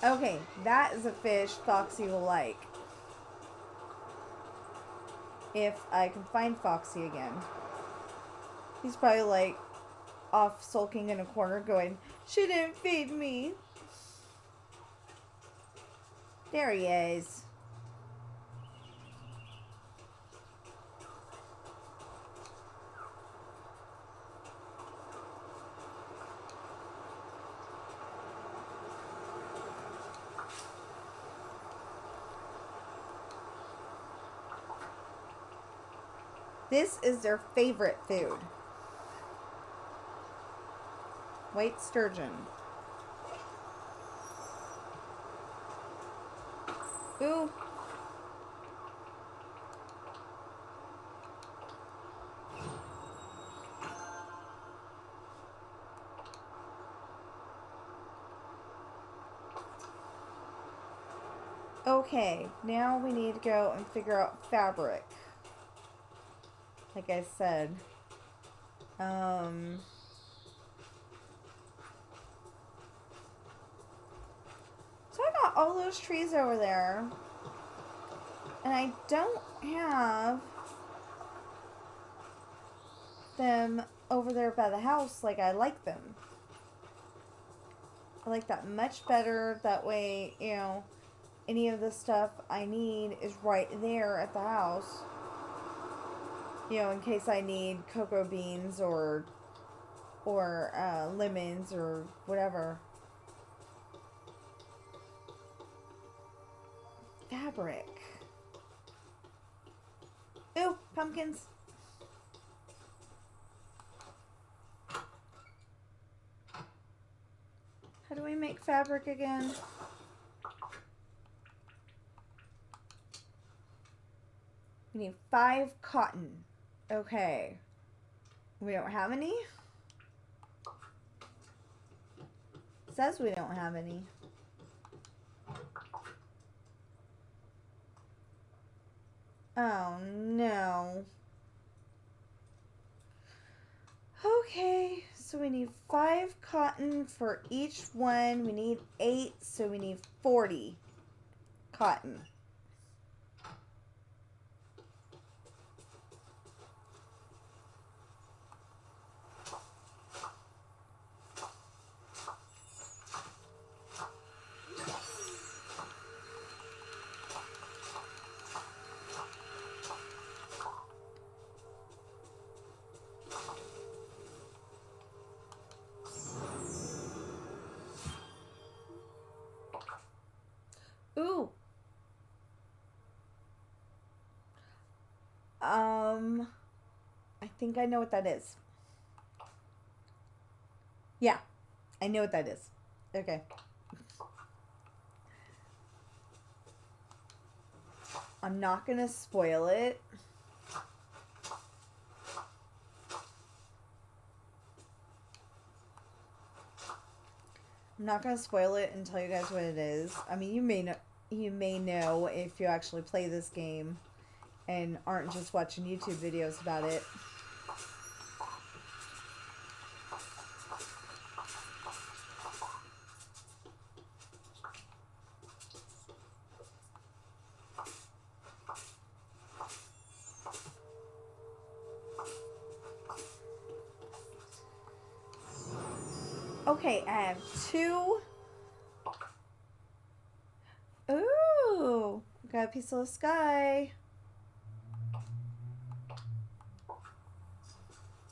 Okay, that is a fish Foxy will like. If I can find Foxy again. He's probably like off sulking in a corner going, she didn't feed me. There he is. This is their favorite food. White sturgeon. Ooh. Okay, now we need to go and figure out fabric. Like I said. So I got all those trees over there. And I don't have them over there by the house like I like them. I like that much better. That way, you know, any of the stuff I need is right there at the house. You know, in case I need cocoa beans or lemons or whatever. Fabric. Ooh, pumpkins. How do we make fabric again? We need 5 cotton. Okay. We don't have any? It says we don't have any. Oh no. Okay, so we need 5 cotton for each one. We need 8, so we need 40 cotton. Ooh. I think I know what that is. Yeah, I know what that is. Okay. I'm not gonna spoil it. I'm not gonna spoil it and tell you guys what it is. I mean, you may know if you actually play this game and aren't just watching YouTube videos about it. Okay, I have 2. Ooh, got a piece of the sky.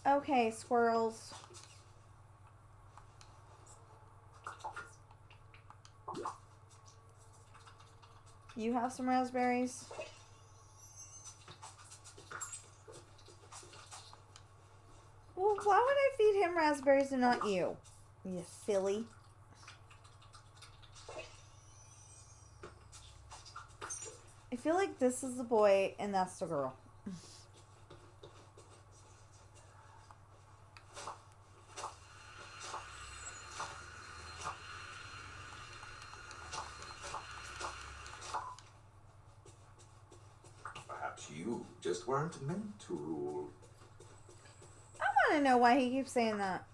Okay, squirrels. You have some raspberries? Well, why would I feed him raspberries and not you? You silly. I feel like this is the boy and that's the girl. Perhaps you just weren't meant to rule. I want to know why he keeps saying that.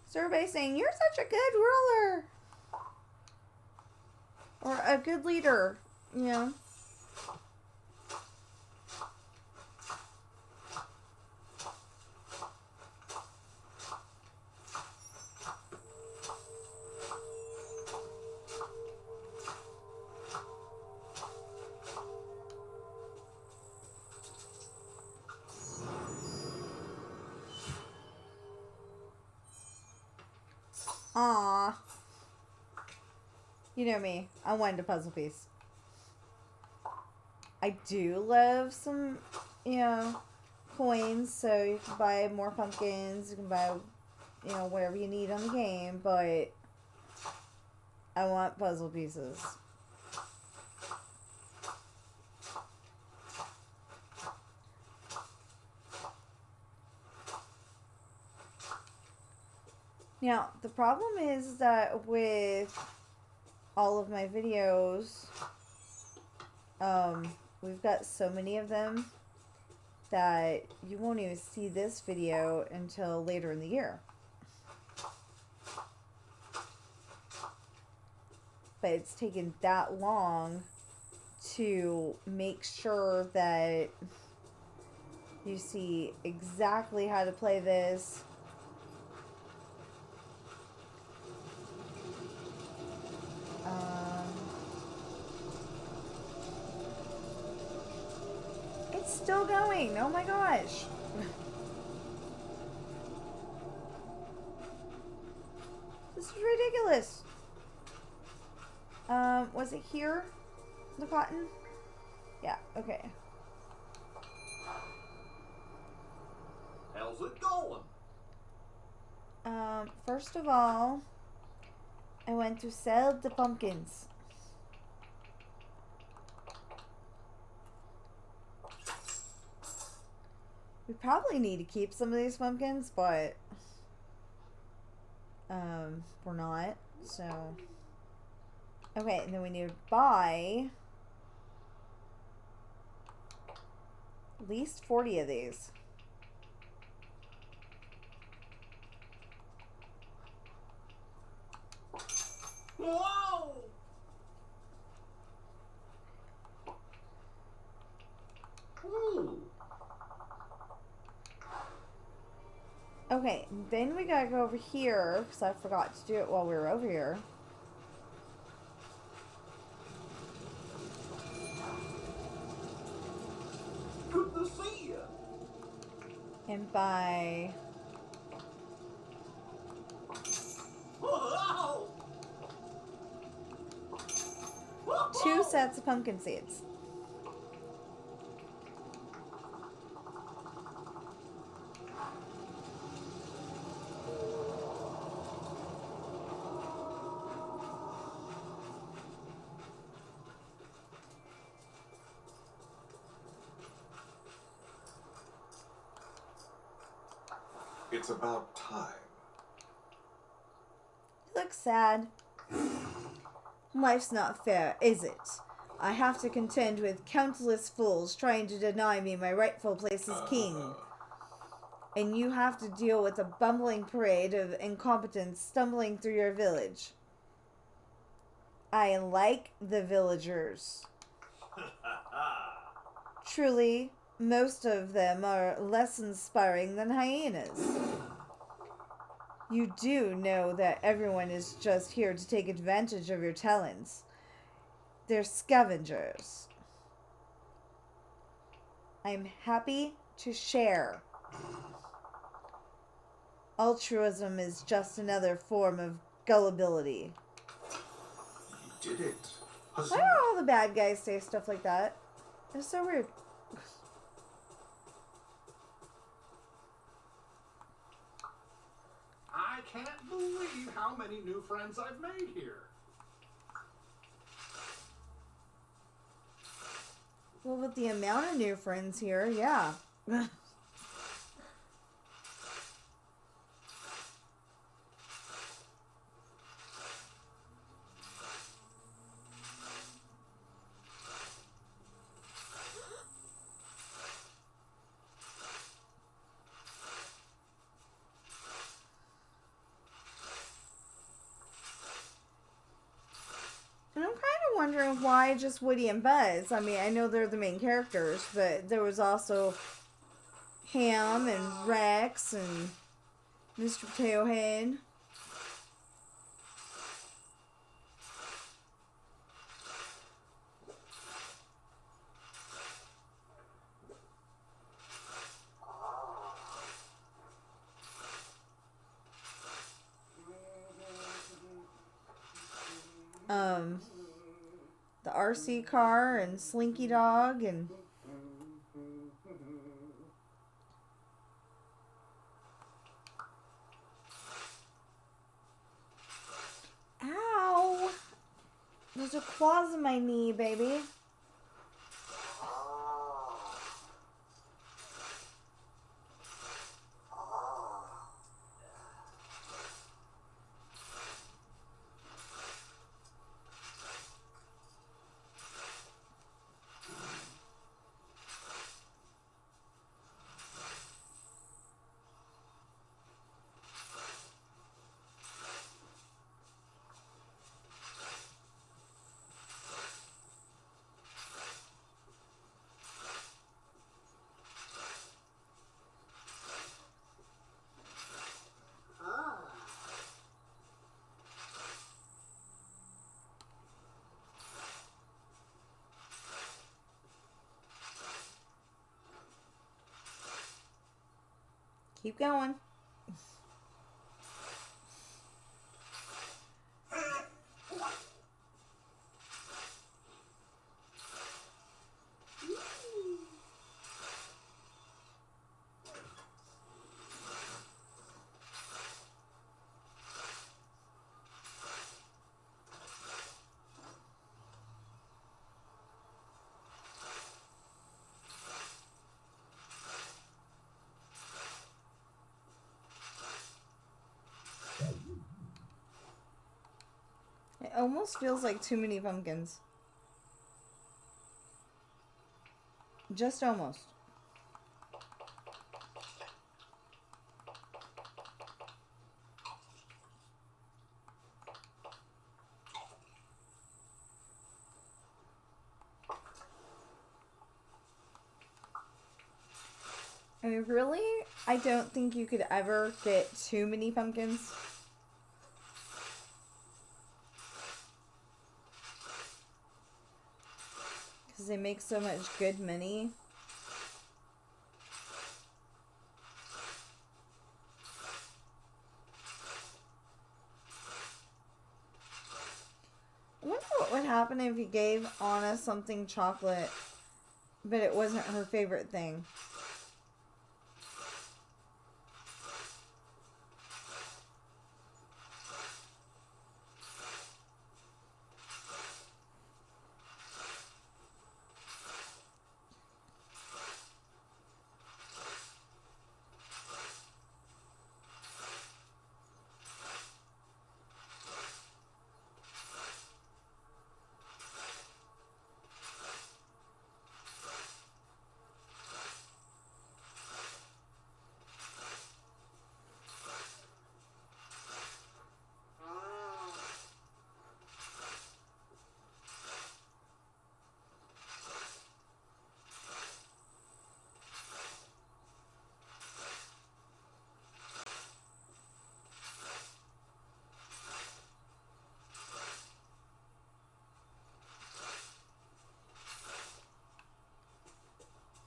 So everybody's saying, you're such a good ruler. Or a good leader, you know. Aww. You know me. I wanted a puzzle piece. I do love some, you know, coins, so you can buy more pumpkins, you can buy, you know, whatever you need on the game, but I want puzzle pieces. Now, the problem is that with all of my videos, we've got so many of them that you won't even see this video until later in the year. But it's taken that long to make sure that you see exactly how to play this. It's still going. Oh my gosh. This is ridiculous. Was it here? The cotton? Yeah, okay. How's it going? First of all, I went to sell the pumpkins. We probably need to keep some of these pumpkins, but we're not, so. Okay, and then we need to buy at least 40 of these. Whoa! Ooh. Okay, then we gotta go over here, because I forgot to do it while we were over here. Good to see you. And buy Whoa! 2 sets of pumpkin seeds. It's about time. You look sad. Life's not fair, is it? I have to contend with countless fools trying to deny me my rightful place as king. And you have to deal with a bumbling parade of incompetents stumbling through your village. I like the villagers. Truly, most of them are less inspiring than hyenas. You do know that everyone is just here to take advantage of your talents. They're scavengers. I'm happy to share. Altruism is just another form of gullibility. You did it. Why Huzzah. do all the bad guys say stuff like that? It's so weird. I can't believe how many new friends I've made here. Well, with the amount of new friends here, yeah. And I'm kind of wondering why just Woody and Buzz. I mean, I know they're the main characters, but there was also Ham and Rex and Mr. Potato Head. The RC car and Slinky Dog and ow! claws in my knee, baby. Keep going. It almost feels like too many pumpkins. Just almost. I mean, really? I don't think you could ever get too many pumpkins. Because they make so much good money. I wonder what would happen if you gave Anna something chocolate, but it wasn't her favorite thing.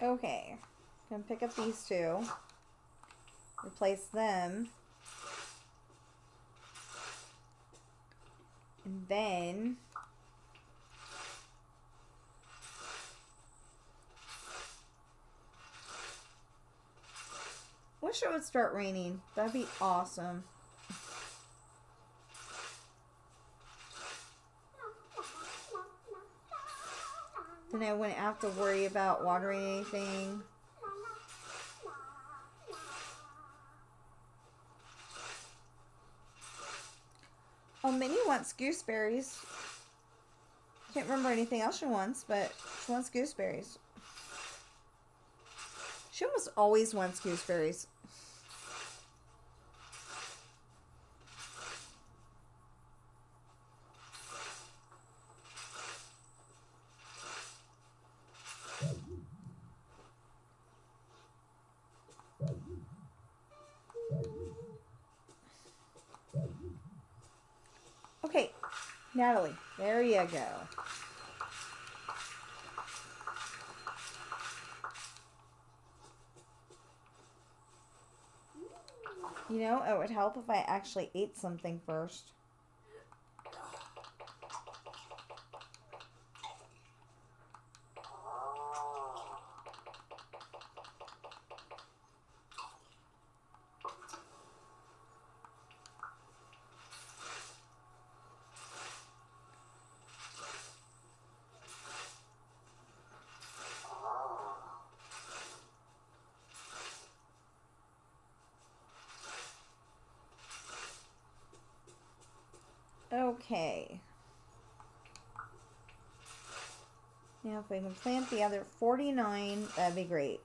Okay, gonna pick up these two, replace them, and then wish it would start raining. That'd be awesome. Then I wouldn't have to worry about watering anything. Oh, Minnie wants gooseberries. Can't remember anything else she wants, but she wants gooseberries. She almost always wants gooseberries. Okay, Natalie, there you go. You know, it would help if I actually ate something first. Okay. Now, if we can plant the other 49, that'd be great.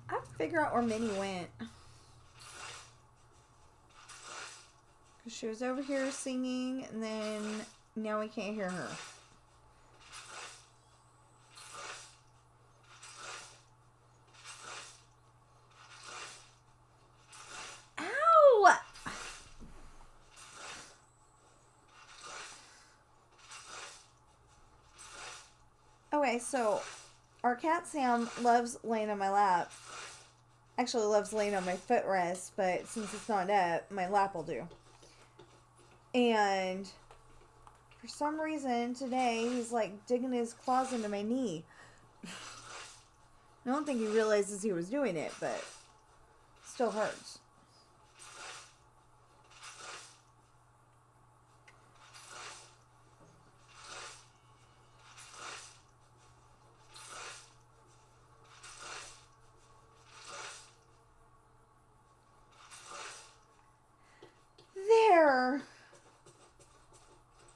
I have to figure out where Minnie went. Because she was over here singing, and then now we can't hear her. Ow! Okay, so our cat Sam loves laying on my lap. Actually loves laying on my footrest, but since it's not up, my lap will do. And for some reason today, he's like digging his claws into my knee. I don't think he realizes he was doing it, but it still hurts. There.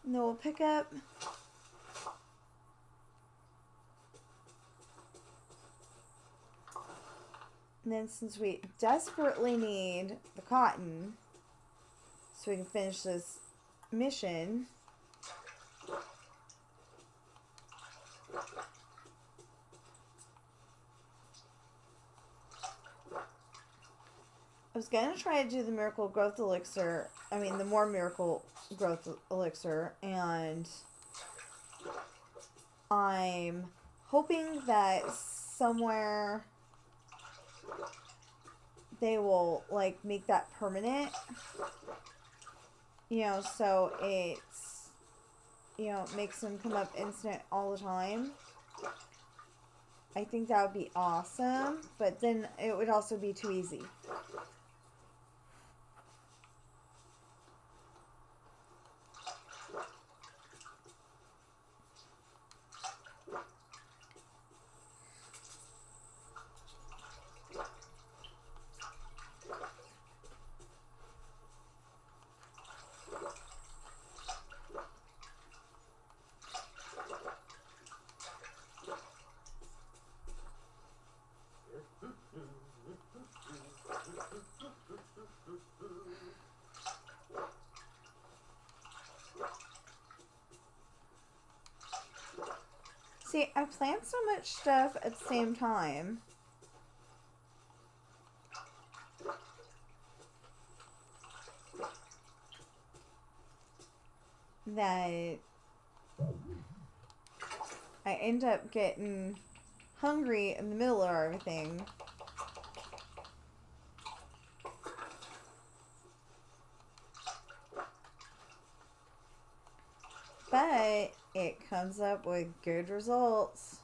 And then we'll pick up. And then since we desperately need the cotton so we can finish this mission, I was going to try to do the Miracle Growth Elixir, the more Miracle Growth Elixir, and I'm hoping that somewhere they will, like, make that permanent, so it's, makes them come up instant all the time. I think that would be awesome, but then it would also be too easy. See, I plant so much stuff at the same time that I end up getting hungry in the middle of everything. But it comes up with good results.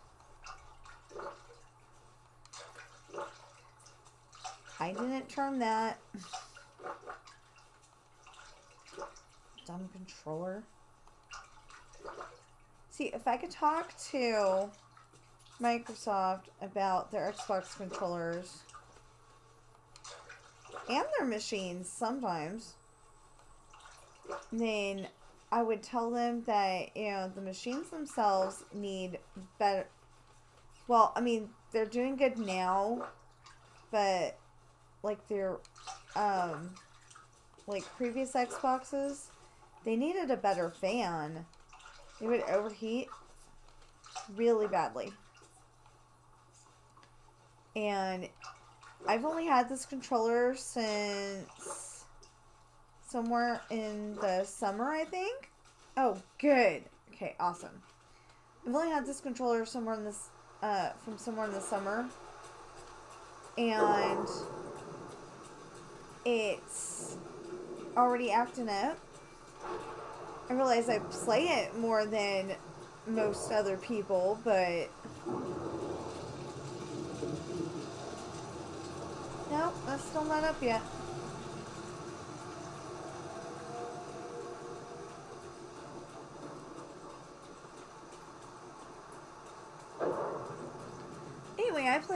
I didn't turn that. Dumb controller. See, if I could talk to Microsoft about their Xbox controllers and their machines sometimes, then I would tell them that, the machines themselves need better. Well, they're doing good now, but like their, like previous Xboxes, they needed a better fan. They would overheat really badly. And I've only had this controller since somewhere in the summer, I think. Oh, good. Okay, awesome. I've only had this controller somewhere in this, from somewhere in the summer, and it's already acting up. I realize I play it more than most other people, but nope, that's still not up yet.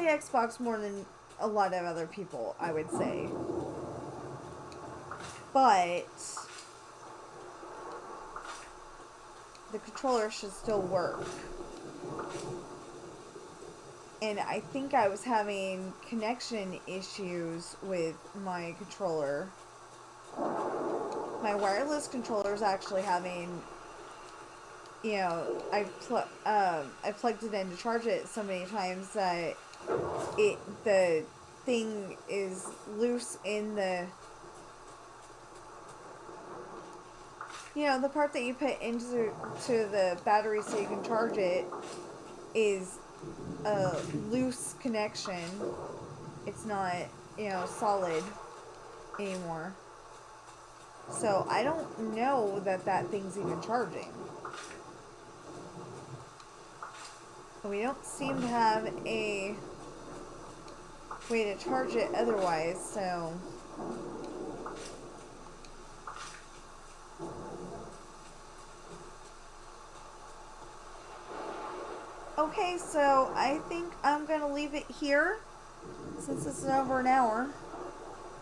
Xbox more than a lot of other people, I would say. But the controller should still work. And I think I was having connection issues with my controller. My wireless controller is actually having, you know, I've plugged it in to charge it so many times that the thing is loose in the, you know, the part that you put into the battery so you can charge it is a loose connection. It's not, you know, solid anymore. So I don't know that thing's even charging. We don't seem to have a way to charge it otherwise, so okay, so I think I'm gonna leave it here since this is over an hour.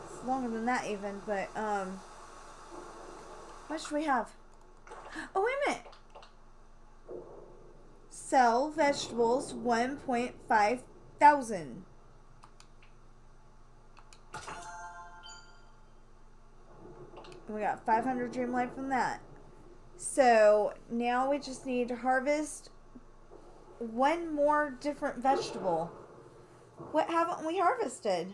It's longer than that even, but what should we have? Oh, wait a minute. Sell vegetables 1.5 thousand. We got 500 Dreamlight from that. So now we just need to harvest one more different vegetable. What haven't we harvested?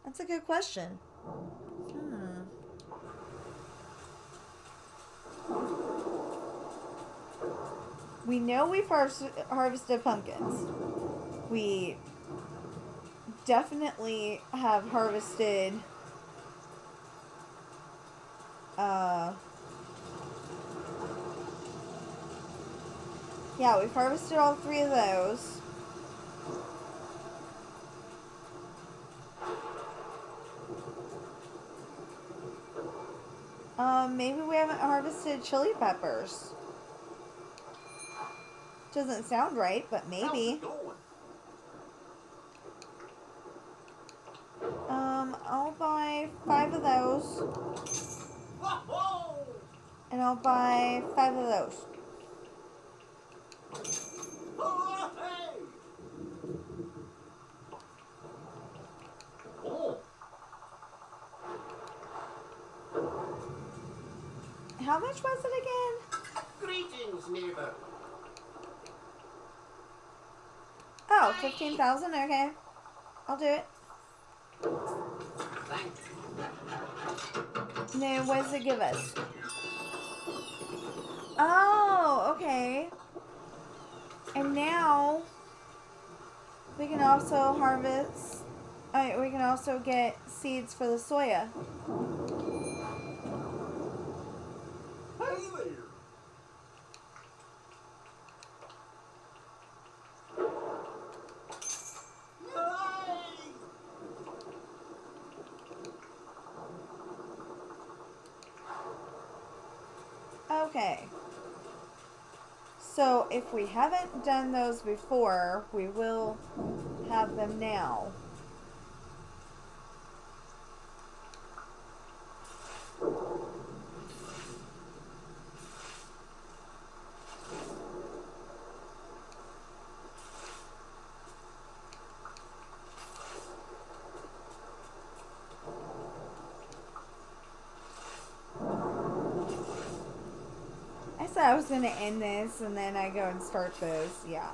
That's a good question. We know we've harvested pumpkins. We definitely have harvested yeah, we've harvested all 3 of those. Maybe we haven't harvested chili peppers. Doesn't sound right, but maybe. I'll buy 5 of those. And I'll buy 5 of those. How much was it again? Greetings, neighbor. Oh, 15,000? Okay. I'll do it. Thanks. Now, what does it give us? Oh, okay. And now we can also harvest. We can also get seeds for the soya. Hey there. Okay. So if we haven't done those before, we will have them now. I was going to end this and then I go and start this. Yeah.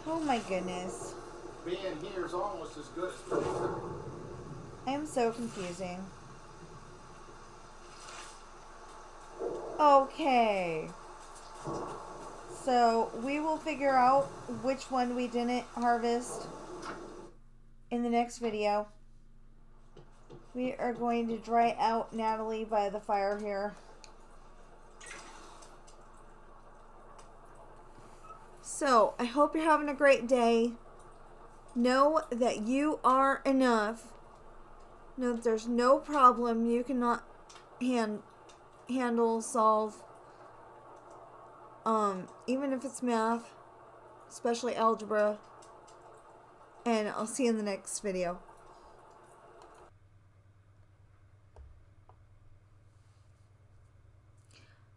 Oh my goodness. Being here is almost as good as freezing. I am so confusing. Okay. So we will figure out which one we didn't harvest in the next video. We are going to dry out Natalie by the fire here. So, I hope you're having a great day. Know that you are enough. Know that there's no problem you cannot handle, solve. Even if it's math, especially algebra. And I'll see you in the next video.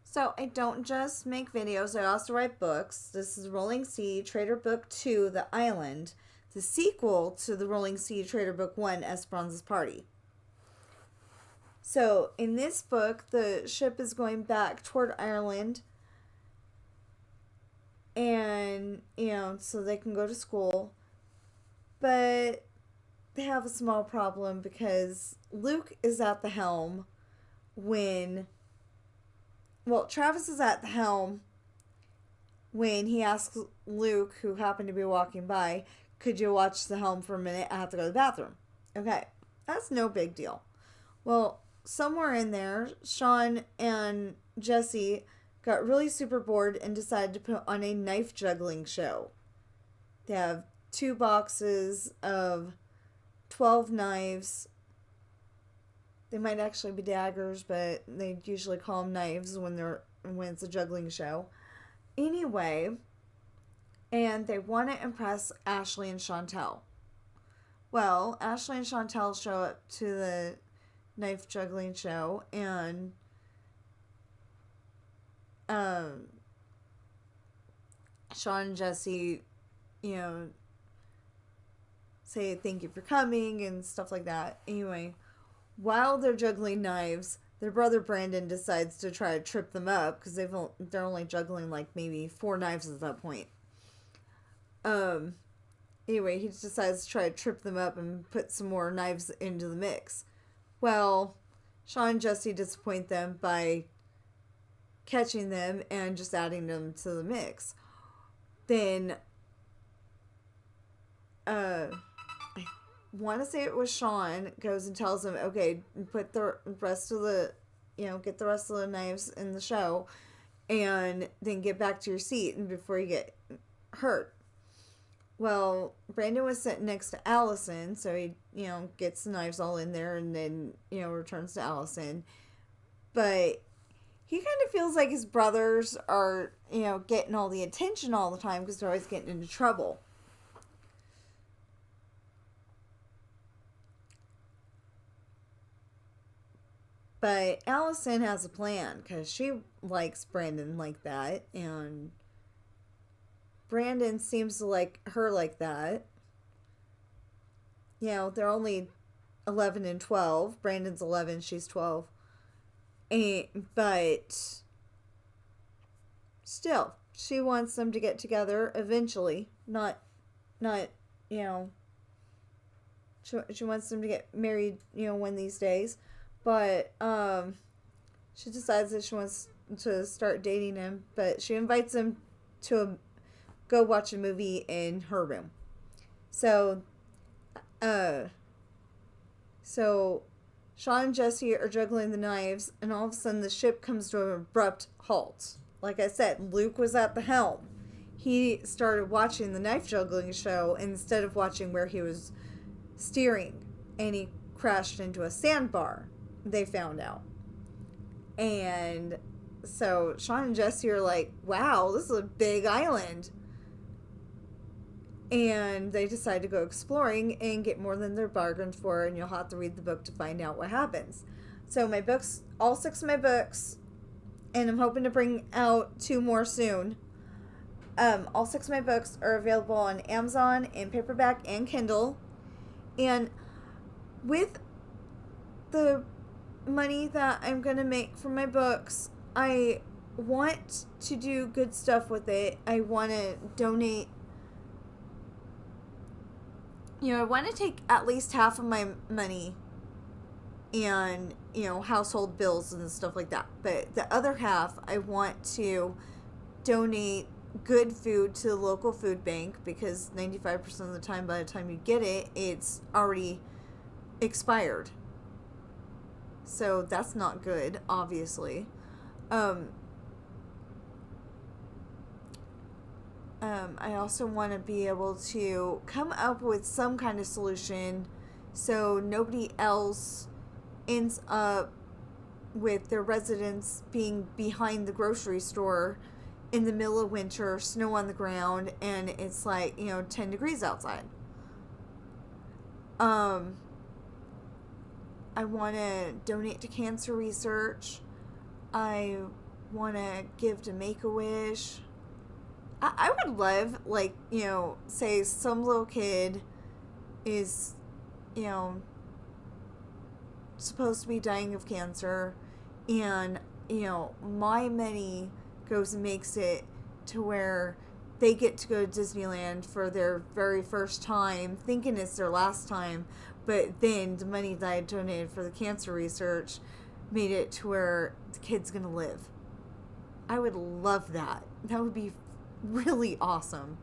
So I don't just make videos, I also write books. This is Rolling Sea Trader Book 2, The Island, the sequel to the Rolling Sea Trader Book 1, Esperanza's Party. So in this book, the ship is going back toward Ireland, and, so they can go to school. But they have a small problem because Luke is at the helm when... Well, Travis is at the helm when he asks Luke, who happened to be walking by, could you watch the helm for a minute? I have to go to the bathroom. Okay, that's no big deal. Well, somewhere in there, Sean and Jesse got really super bored and decided to put on a knife juggling show. They have 2 boxes of 12 knives. They might actually be daggers, but they usually call them knives when it's a juggling show. Anyway, and they want to impress Ashley and Chantel. Well, Ashley and Chantel show up to the knife juggling show, and Sean and Jesse, say thank you for coming and stuff like that. Anyway, while they're juggling knives, their brother Brandon decides to try to trip them up because they're only juggling like maybe 4 knives at that point. Anyway, he decides to try to trip them up and put some more knives into the mix. Well, Sean and Jesse disappoint them by catching them and just adding them to the mix. Then, I want to say it was Sean goes and tells him, okay, put the rest of the, get the rest of the knives in the show and then get back to your seat and before you get hurt. Well, Brandon was sitting next to Allison, so he, gets the knives all in there and then, returns to Allison. But he kind of feels like his brothers are, getting all the attention all the time because they're always getting into trouble. But Allison has a plan because she likes Brandon like that, and Brandon seems to like her like that. They're only 11 and 12. Brandon's 11, she's 12. But still, she wants them to get together eventually. Not she wants them to get married, one of these days. But she decides that she wants to start dating him. But she invites him to go watch a movie in her room. So Sean and Jesse are juggling the knives, and all of a sudden the ship comes to an abrupt halt. Like I said, Luke was at the helm. He started watching the knife juggling show instead of watching where he was steering, and he crashed into a sandbar. They found out. And so Sean and Jesse are like, wow, this is a big island. And they decide to go exploring and get more than they're bargained for, and you'll have to read the book to find out what happens. So my books, all 6 of my books, and I'm hoping to bring out 2 more soon. All 6 of my books are available on Amazon in paperback and Kindle. And with the money that I'm going to make from my books, I want to do good stuff with it. I want to donate. I want to take at least half of my money and, household bills and stuff like that. But the other half, I want to donate good food to the local food bank because 95% of the time, by the time you get it, it's already expired. So that's not good, obviously. I also want to be able to come up with some kind of solution so nobody else ends up with their residence being behind the grocery store in the middle of winter, snow on the ground, and it's like, 10 degrees outside. I want to donate to cancer research. I want to give to Make-A-Wish. I would love, like, say some little kid is, supposed to be dying of cancer, and, my money goes and makes it to where they get to go to Disneyland for their very first time, thinking it's their last time, but then the money that I donated for the cancer research made it to where the kid's going to live. I would love that. That would be really awesome.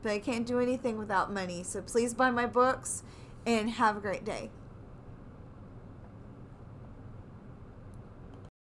But I can't do anything without money, so please buy my books and have a great day.